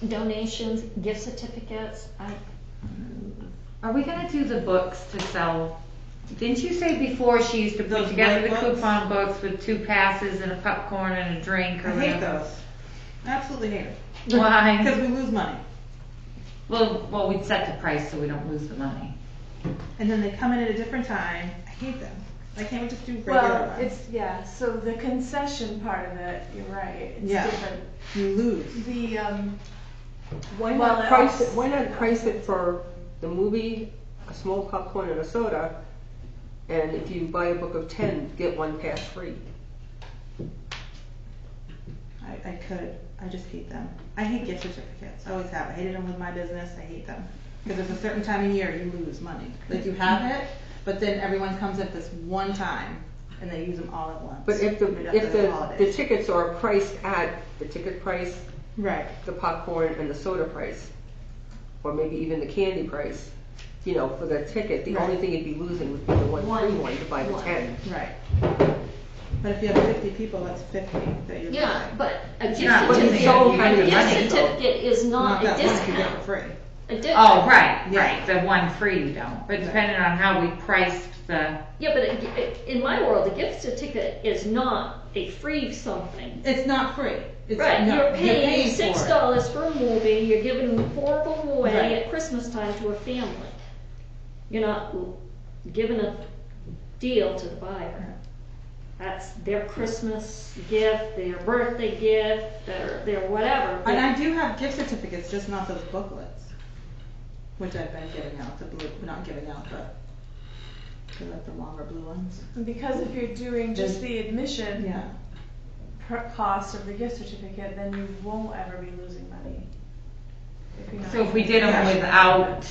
donations, gift certificates, Are we gonna do the books to sell? Didn't you say before she used to put Those together white the books? coupon books with 2 passes and a popcorn and a drink or I hate whatever? those. Absolutely hate them. Why? Because we lose money. Well, we'd set the price so we don't lose the money. And then they come in at a different time. I hate them. Why can't we just do regular Well, ones? so the concession part of it, you're right, it's Yeah. different. You lose. The, Why Well, not it price also- it, why not price it for the movie, a small popcorn and a soda, and if you buy a book of 10, get 1 pass free? I could. I just hate them. I hate gift certificates. I always have. I hated them with my business. I hate them. Because it's a certain time of year you lose money. Like you have it, but then everyone comes at this one time and they use them all at once. But if right after the holidays. tickets are priced at the ticket price, Right. the popcorn and the soda price, or maybe even the candy price, you know, for the ticket, the only Right. thing you'd be losing would be the one free one to buy the 10. Right. But if you have 50 people, that's 50 that you're Yeah, buying. but a gift not losing certificate, so a kind of gift money, though. certificate is not Not a that much you get discount. for free. Oh, right, Yeah. right, the one free you don't, but depending on how we priced the, Yeah, but in my world, a gift certificate is not a free something. It's not free. It's Right, no, you're paying for it. $6 for a movie, you're giving 4 of them away Right. at Christmas time to a family. You're not giving a deal to the buyer. That's their Christmas gift, their birthday gift, their whatever. And I do have gift certificates, just not those booklets, which I've been giving out, the blue, not giving out, but I like the longer blue ones. And because if you're doing just the admission Yeah. cost of the gift certificate, then you won't ever be losing money. If you're not so if we did them Yeah. without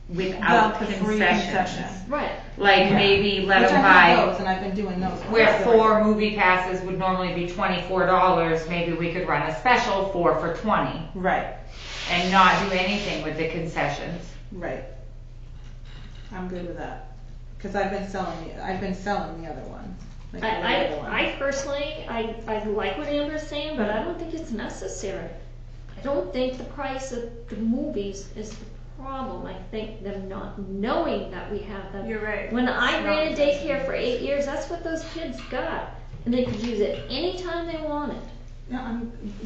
Without the free concessions. concession. Right. Like Yeah. maybe let Which them I have buy, those, and I've been doing those. where 4 movie passes would normally be $24, maybe we could run a special 4 for $20 Right, and not do anything with the concessions. right. I'm good with that. Cause I've been selling the other ones. Like the other ones. I personally, I like what Amber's saying, but I don't think it's necessary. I don't think the price of the movies is the problem. I think them not knowing that we have them. You're right. When I It's ran a not daycare for 8 years, that's what those kids got. And they could use it anytime they wanted.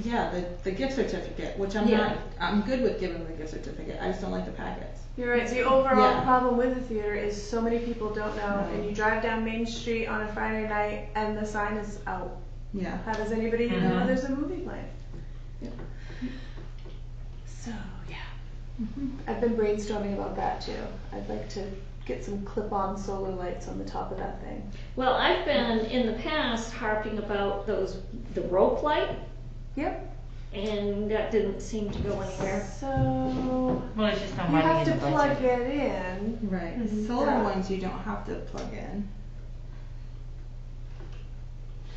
Yeah, the gift certificate, which I'm good with giving the gift certificate, I just don't like the packets. You're right. The overall Yeah. problem with the theater is so many people don't know, Right. and you drive down Main Street on a Friday night and the sign is out. Yeah. How does anybody even know Mhm. there's a movie playing? So yeah, I've been brainstorming about that too. I'd like to get some clip-on solar lights on the top of that thing. Well, I've been in the past harping about the rope light, Yep. and that didn't seem to go anywhere. So Well, it's just no you money have in to the plug budget. it in. Right. Mhm. Solar Yeah. ones you don't have to plug in.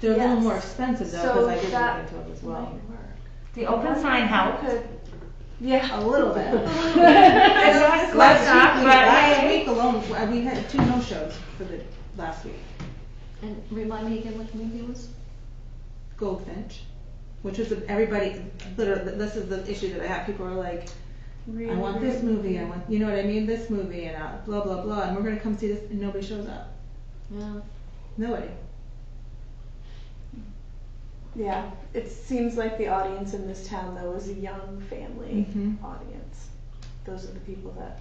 They're a little Yes. more expensive though, So because I did look that into it as well. might work. The open sign helped. Yeah, A little bit. Last Last week alone, we had 2 no-shows for the last week. And remind me again what movie it was? Goldfinch, which was everybody, literally, this is the issue that I have. People are like, I want this movie, I want, you know what I mean, this movie, and blah, blah, blah, and we're gonna come see this, and nobody shows up. Yeah. Nobody. Yeah, it seems like the audience in this town though is a young family Mhm. audience. Those are the people that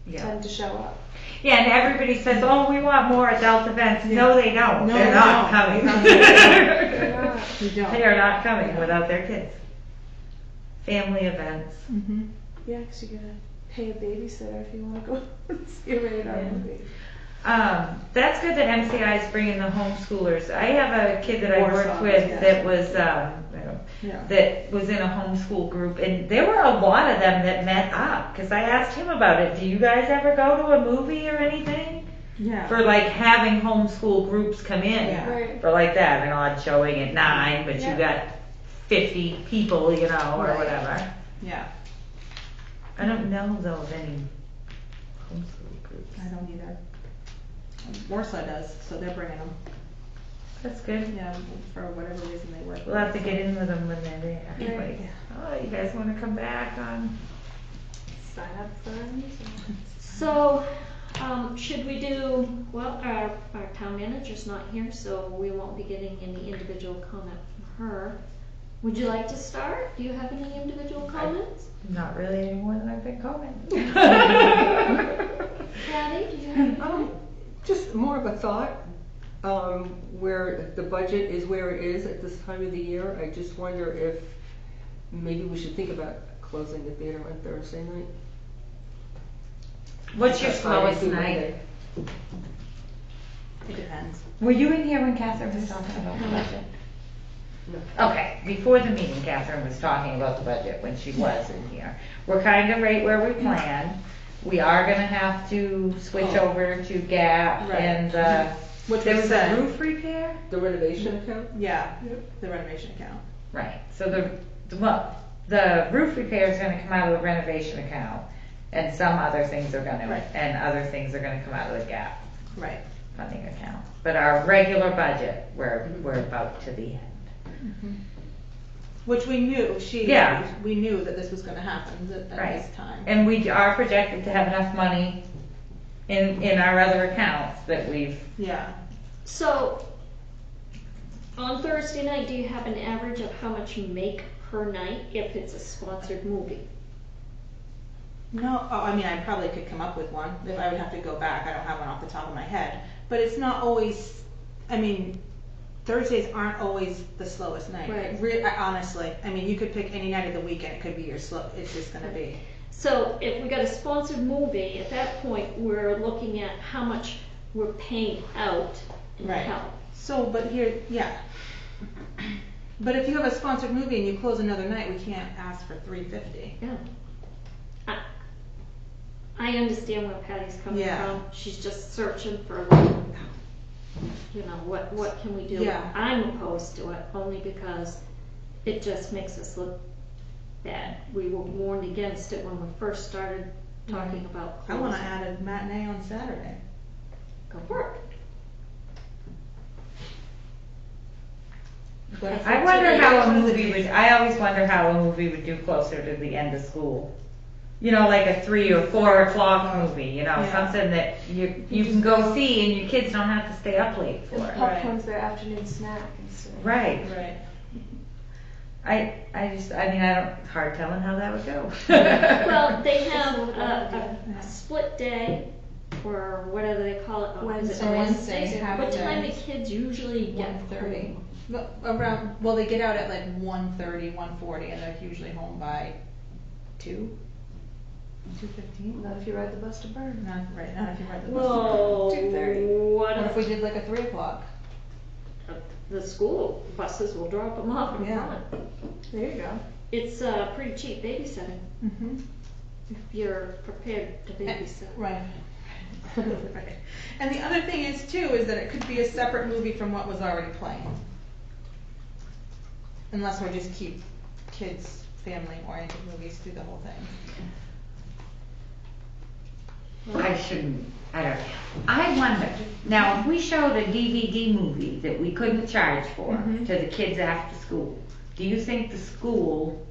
Yeah. tend to show up. Yeah, and everybody says, oh, we want more adult events. No, they don't. No, They're they not don't. coming. They're not. You don't. They are not coming without their kids. Family events. Mm-hmm. Yeah, 'cause you gotta pay a babysitter if you wanna go see a rated R Yeah. movie. That's good that MCI is bringing the homeschoolers. I have a kid that I Warsaw, worked with yes. that was, Yeah. that was in a homeschool group, and there were a lot of them that met up, because I asked him about it. Do you guys ever go to a movie or anything? Yeah. For like having homeschool groups come in Yeah. Right. for like that, an odd showing at 9, but Yeah. you got 50 people, you know, or Right. whatever. Yeah. I don't know though of any homeschool groups. I don't either. Warsaw does, so they're bringing them. That's good. Yeah, for whatever reason they work. We'll have to get in with them when they're there. Right. Like, oh, you guys want to come back on? Sign up for them. So, should we do, well, our town manager's not here, so we won't be getting any individual comment from her. Would you like to start? Do you have any individual comments? Not really any more than I've been commenting. Patty, do you have? Just more of a thought, where the budget is where it is at this time of the year. I just wonder if maybe we should think about closing the theater on Thursday night. What's your That's Friday slowest through night? Monday. It depends. Were you in here when Catherine was talking about the budget? Okay, before the meeting, Catherine was talking about the budget when she was in here. We're kind of right where we planned. We are gonna have to switch over to GAP Right. and, Which there we was a said. roof repair? The renovation account? Yeah, the renovation account. Right, so the roof repair is gonna come out of the renovation account, and some other things are gonna, Right. and other things are gonna come out of the GAP Right. funding account. But our regular budget, we're about to the end. Which we knew, Yeah. we knew that this was gonna happen at Right. this time. And we are projected to have enough money in our other accounts that we've, Yeah. So, on Thursday night, do you have an average of how much you make per night if it's a sponsored movie? No, I mean, I probably could come up with one, if I would have to go back, I don't have one off the top of my head. But it's not always, I mean, Thursdays aren't always the slowest night. Right. Honestly, I mean, you could pick any night of the week and it could be your slow, it's just gonna be. So if we got a sponsored movie, at that point, we're looking at how much we're paying out in Right. help. So, but here, yeah. But if you have a sponsored movie and you close another night, we can't ask for $350. Yeah. I understand where Patty's coming Yeah. from. She's just searching for, like, you know, what can we do? Yeah. I'm opposed to it only because it just makes us look bad. We were warned against it when we first started talking about I wanna closing. add a matinee on Saturday. Go for it. But if I it's wonder today, how one a of the movie days- would, I always wonder how a movie would do closer to the end of school. You know, like a 3 or 4 o'clock movie, you know, Yeah. something that you can go see and your kids don't have to stay up late for. And popcorn's their afternoon snack instead. Right. Right. I mean, it's hard telling how that would go. Well, they have It's a little a Yeah. split day, or whatever they call it. Is it Wednesday. Wednesday, half What time do day. kids usually get 1:30. home? Well, they get out at like 1:30, 1:40, and they're usually home by 2:15? Not if you ride the bus to Burn. Not right, not if you ride the bus. Well, 2:30. what What if we if did like a 3 o'clock? the school buses will drop them off in Yeah. front? There you go. It's pretty cheap babysitting Mm-hmm. if you're prepared to babysit. Right. Right. And the other thing is too, is that it could be a separate movie from what was already playing. Unless we just keep kids, family-oriented movies through the whole thing. I don't know. I wonder, now if we showed a DVD movie that we couldn't charge for Mhm. to the kids after school, do you think the school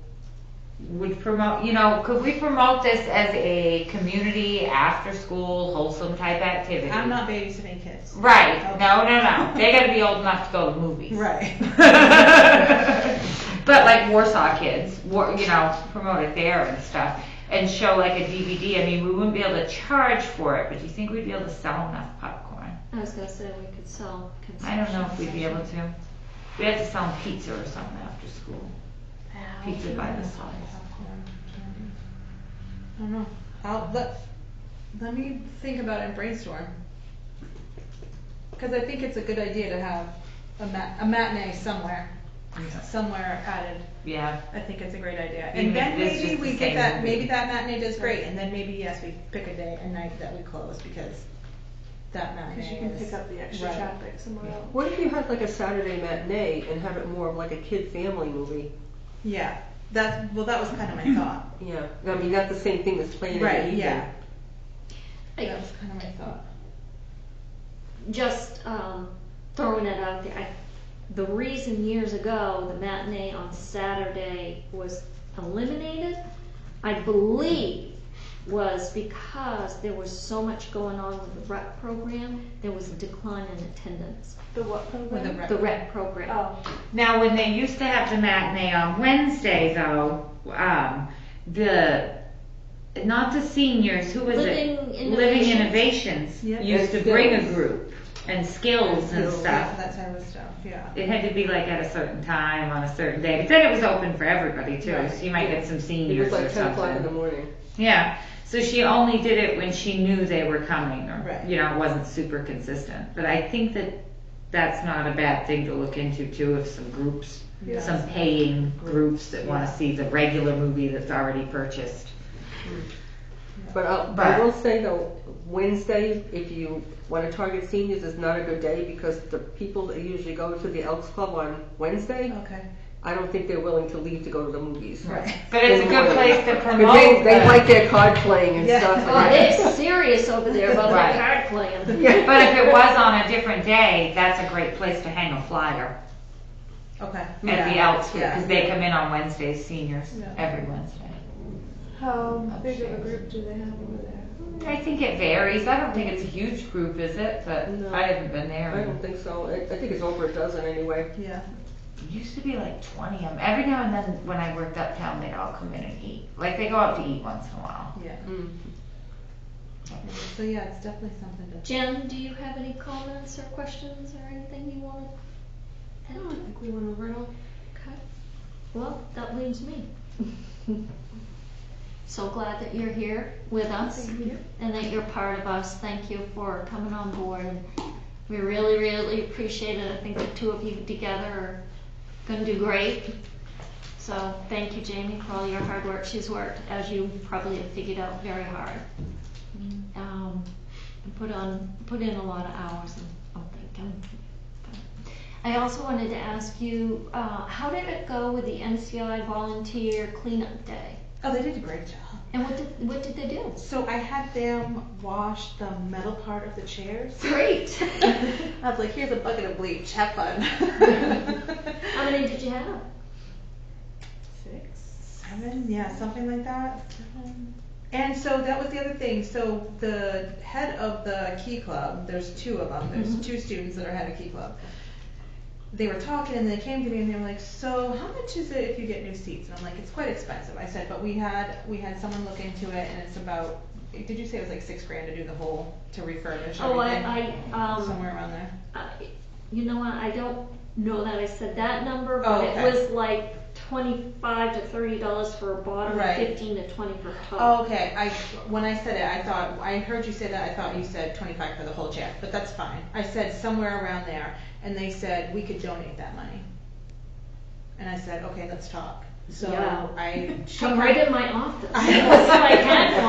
would promote, you know, could we promote this as a community after-school wholesome type activity? I'm not babysitting kids. Right, Okay. no. They gotta be old enough to go to movies. Right. But like Warsaw Kids, you know, promote it there and stuff, and show like a DVD. I mean, we wouldn't be able to charge for it, but do you think we'd be able to sell enough popcorn? I was gonna say we could sell I don't know if concessions. we'd be able to. We have to sell them pizza or something after school. Pizza by the slice. I don't know. Let me think about it and brainstorm. Cause I think it's a good idea to have a matinee somewhere added. Yeah, I think it's a great idea. Even And then if it's maybe just we the get same that, movie. maybe that matinee does great, and then maybe, yes, we pick a night that we close, because that matinee Because is. you can pick up the extra right. traffic somewhere else. What if you had like a Saturday matinee and have it more of like a kid family movie? Yeah, that was kind of my thought. Yeah, I mean, not the same thing as playing in the Right, evening. yeah. I- That was kind of my thought. Just throwing it out there. The reason years ago the matinee on Saturday was eliminated, I believe, was because there was so much going on with the rec program. There was a decline in attendance. The what program? With a rec- The rec program. Oh, now when they used to have the matinee on Wednesday though, not the seniors, who was Living it? Living Innovations. Innovations Yep. used to And bring a skills. group, and skills and Yeah, stuff. Yeah, that type of stuff, yeah. It had to be like at a certain time on a certain day, but then it was open for everybody too, Right. so you might get some It seniors was or like 10 o'clock in the something. morning. Yeah, so she only did it when she knew they were coming, or, Right. you know, it wasn't super consistent. But I think that that's not a bad thing to look into too, if some groups Yeah. some paying groups that wanna Yeah. see the regular movie that's already purchased. But I But- will say though, Wednesday, if you want to target seniors, is not a good day because the people that usually go to the Elks Club on Wednesday, Okay. I don't think they're willing to leave to go to the movies. Right. But it's a good place to 'Cause promote. they the- like their card playing and Yeah. stuff. Oh, they're serious over there about Right. the card playing. But if it was on a different day, that's a great place to hang a flyer Okay. at the Yeah. Elks, because they come in on Wednesdays, seniors, Yeah. every Wednesday. How big of a group do they have over there? I think it varies. I don't think it's a huge group, is it? But No. I haven't been there. I don't think so. I think it's over a dozen anyway. Yeah. It used to be like 20 of them. Every now and then when I worked uptown, they'd all come in and eat. Like they go out to eat once in a while. Yeah. Mm. So yeah, it's definitely something to. Jen, do you have any comments or questions or anything you want to add? I think we went over it all. Okay. Well, that leaves me. So glad that you're here with us and that you're part of us. Thank you for coming on board. And we really, really appreciate it. I think the two of you together are going to do great. So thank you, Jamie, for all your hard work. She's worked, as you probably have figured out, very hard. And put in a lot of hours, and I'm thinking. I also wanted to ask you, how did it go with the NCI volunteer cleanup day? Oh, they did a great job. And what did they do? So I had them wash the metal part of the chairs. Great. I was like, here's a bucket of bleach. Have fun. How many did you have? 6, 7, yeah, something like that. And so that was the other thing. So the head of the Key Club, there's 2 of them. There's 2 students that are head of Key Club. They were talking and they came to me and they were like, so how much is it if you get new seats? And I'm like, it's quite expensive. I said, but we had someone look into it and it's about, did you say it was like $6,000 to do the whole, to refurbish everything? Oh, Somewhere around there. You know what? I don't know that I said that number, Oh, but okay. it was like $25 to $30 for a bottom, Right. and $15 to $20 for top. Oh, okay. When I said it, I heard you say that. I thought you said 25 for the whole chair, but that's fine. I said somewhere around there, and they said we could donate that money. And I said, okay, let's talk. So Yeah. she Come right in my office. I If know. I had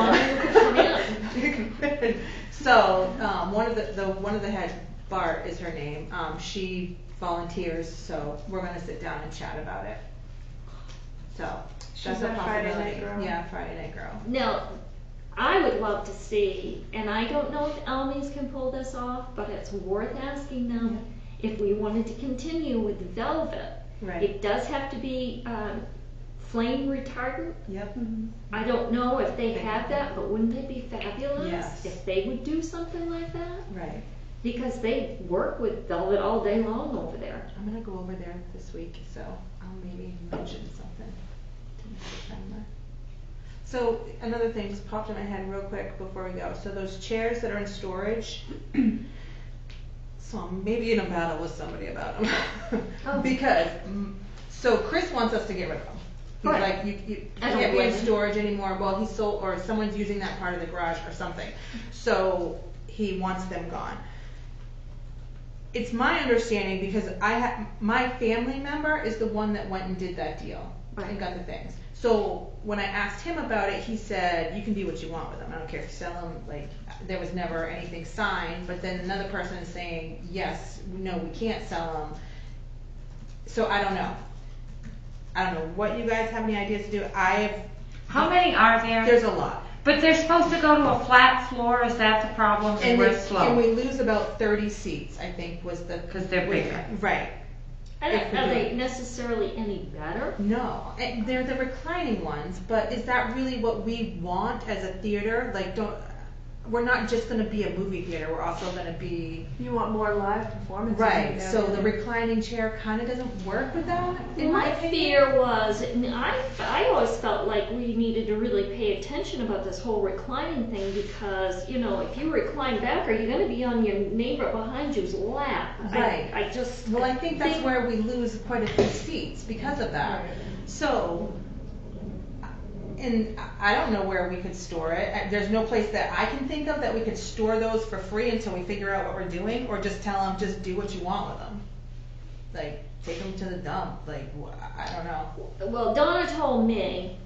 one, you could come in. So one of the head, Bart is her name. She volunteers, so we're gonna sit down and chat about it. So She's that's a a Friday possibility. night girl. Yeah, Friday night girl. Now, I would love to see, and I don't know if Elmies can pull this off, but it's worth asking them if we wanted to continue with Velvet. Right. It does have to be flame retardant. Yep. I don't know if they have that, but wouldn't it be fabulous Yes. if they would do something like that? Right. Because they work with Velvet all day long over there. I'm gonna go over there this week, so I'll maybe mention something to Mr. Chandler. So another thing just popped in my head real quick before we go. So those chairs that are in storage, so I'm maybe in a battle with somebody about them. Oh. Because, so Chris wants us to get rid of them. He's Right. like, you I don't can't be in blame him. storage anymore. Well, he's sold, or someone's using that part of the garage or something. So he wants them gone. It's my understanding, because my family member is the one that went and did that deal and got the things. So when I asked him about it, he said, you can do what you want with them. I don't care if you sell them. Like, there was never anything signed. But then another person is saying, yes, no, we can't sell them. So I don't know. I don't know what you guys have any ideas to do. How many are there? There's a lot. But they're supposed to go to a flat floor. Is that the problem? And we're we slow. lose about 30 seats, I think, was the... Because they're bigger. Right. Are If we do they it. necessarily any better? No, and they're the reclining ones, but is that really what we want as a theater? Like, we're not just gonna be a movie theater, we're also gonna be... You want more live performances. Right, so the reclining chair kinda doesn't work with that, in my My opinion. fear was, and I always felt like we needed to really pay attention about this whole reclining thing, because, you know, if you recline back, are you gonna be on your neighbor behind you's lap? Right. I just. Well, I think that's where we lose quite a few seats because of that. So, and I don't know where we could store it. There's no place that I can think of that we could store those for free until we figure out what we're doing, or just tell them, just do what you want with them. I think that's what we should do. Just do what you want with them. I mean, I think that's where we lose quite a few seats because of that. So, and I don't know where we could store it. There's no place that I can think of that we could store those for free until we figure out what we're doing, or just tell them, just do what you want with them. like, take them to the dump, like, I don't know. Well, Donna told me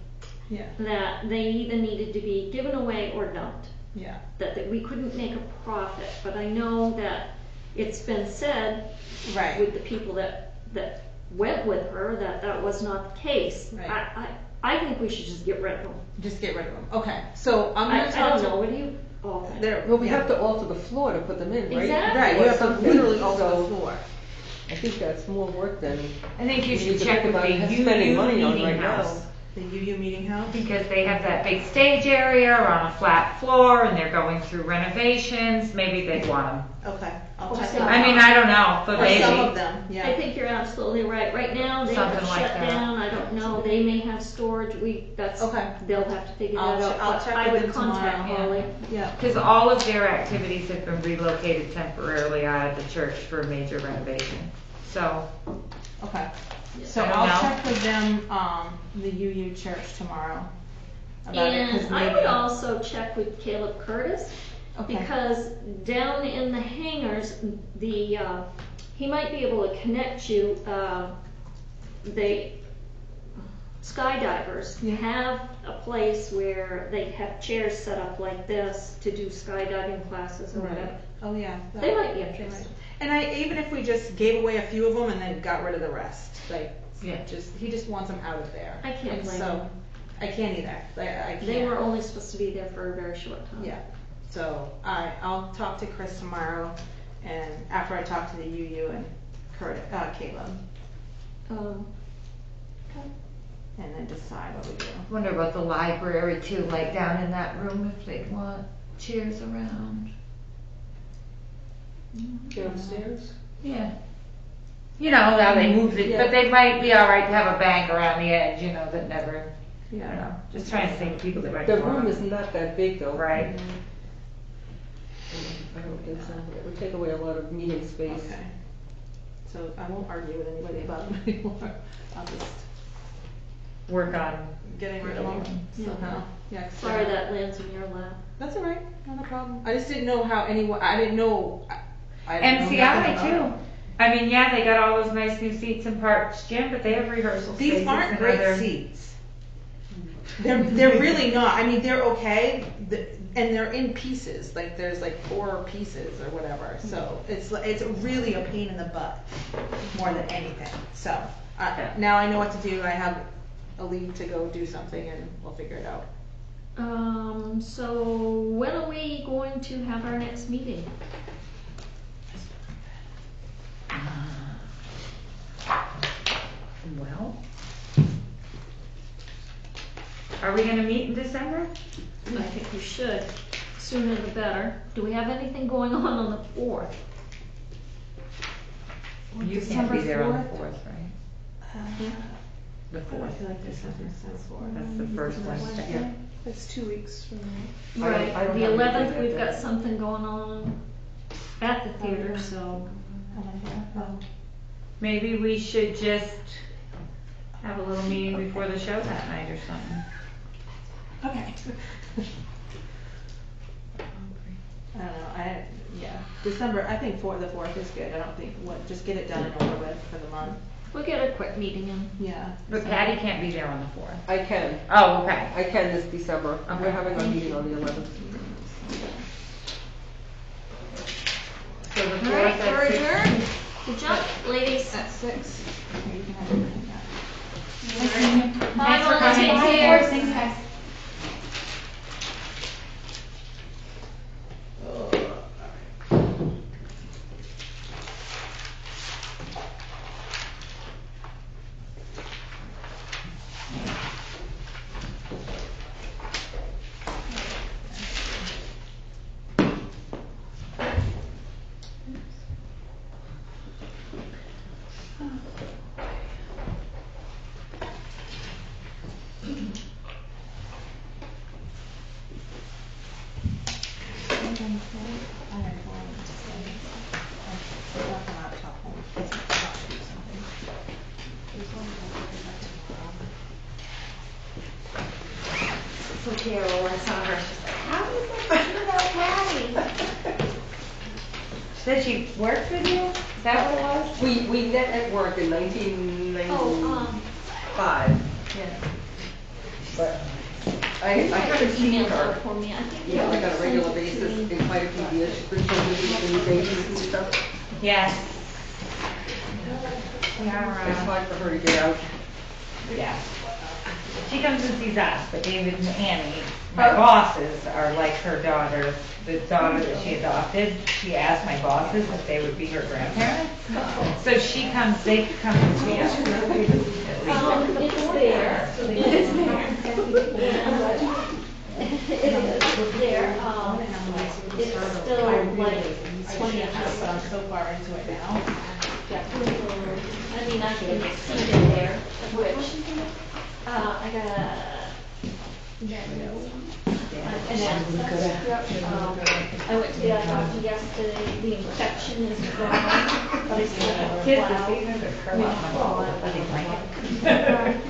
Yeah, that they either needed to be given away or dumped, yeah, that we couldn't make a profit, but I know that it's been said right, with the people that went with her that that was not the case. Right. I think we should just get rid of them. just get rid of them, okay, so I'm I gonna talk don't to. know, what do you all think? There, Well, we yeah. have to alter the floor to put them in, right? Exactly. Right, you have to Something. literally alter So, the floor. I think that's more work than. I think you We should need to check think with about the spending UU money on meeting right now. house. The UU meeting house? Because they have that big stage area on a flat floor and they're going through renovations, maybe they'd want them. Okay, I'll Or check some- on I mean, I don't know, but Or some of maybe. them, I yeah. think you're absolutely right. Right now, they Something have like shut that. down, I don't know, they may have storage, Okay. they'll have to figure I'll that che- out. I'll but check I with would them tomorrow, contact yeah. Holly. Yeah, Because all of their activities have been relocated temporarily out of the church for a major renovation. So, okay. So I don't I'll know. check with them, the UU church tomorrow about it, 'cause And I maybe. would also check with Caleb Curtis, Okay. because down in the hangars, he might be able to connect you, the skydivers Yeah. have a place where they have chairs set up like this to do skydiving classes or Right. whatever. Oh, yeah. They might be Right. interested. And even if we just gave away a few of them and then got rid of the rest, like, Yeah. he just wants them out of there. I can't And blame so, him. I can't either, I can't. They were only supposed to be there for a very short time. Yeah, so I'll talk to Chris tomorrow, and after I talk to the UU and Caleb, Um, and then decide what we do. wonder about the library too, like down in that room if they'd want chairs around. Downstairs? Yeah. You know, now they moved it, but they might be alright to have a bank around the edge, you know, that never, I don't know, just trying to think of people that might The want room them. is not that big though. Right. I don't think so. It would take away a lot of meeting space. Okay, so I won't argue with anybody about them anymore, I'll just Work on. getting rid of them Yeah. somehow, yeah. 'Cause sorry they're- that lands in your lap. That's alright, not a problem, I just didn't know how anyone, I didn't know. I didn't know MCI nothing about too. it. I mean, yeah, they got all those nice new seats in Parks Gym, but they have rehearsal spaces. These aren't and great other- seats. They're really not. I mean, they're okay, and they're in pieces. Like there's like 4 pieces or whatever. So it's really a pain in the butt more than anything. So now I know what to do. I have a leave to go do something, and we'll figure it out. So when are we going to have our next meeting? Well. Are we gonna meet in December? I think we should, sooner the better. Do we have anything going on the 4th? You can't December be there on the 4th? 4th, right? The I 4th. feel like December sounds That's the first Wednesday. Yeah. It's 2 weeks from now. I don't Right, the have anything 11th, that we've day. got something going on at the theater, so. Maybe we should just have a little meeting before the show that night or something. Okay. I don't know. December. I think the 4th is good. I don't think just get it done and over with for the month. We'll get a quick meeting in. Yeah. But Patty can't be there on the 4th. I can. Oh, okay. I can this December. Okay. We're having our meeting on the 11th. So the All 4th right, we're at 6. adjourned. Good job, ladies. At 6. Here, you can have it like that. Bye, for Molly, coming. take Bye, care. Thanks, guys. So Carol, when I saw her, she's like, how is that you know Patty? Said she worked with you? that what it was? We met at work in 1995, Oh, but I haven't seen email her. for me, I think. Yeah, like on a regular sent it to basis me. in quite a few years. She's been so busy with the new babies and stuff. Yes. It's Yeah. hard for her to get out. Yeah. She comes and sees us, but David and Annie, my bosses, are like her daughter, the daughter that she adopted. She asked my bosses if they would be her grandparents. So they come and see us. At least. It's there. It is there. It is there. It's still like 20 but I'm so far into it now. I mean, I can see it there, which, I got I went to the eye doctor yesterday, the infection is gone, but I still have a Kids, cloud. the seasons are curling up.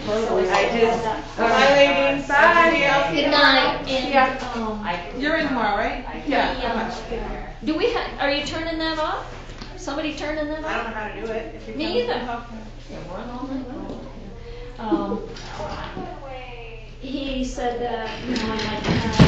So I just, that- bye ladies, bye. Good night, and, You're in tomorrow, right? Yeah. How much? do we are you turning that off? Somebody turning that off? I don't know how to do it. If you Me can- either. He said that, you know, I might have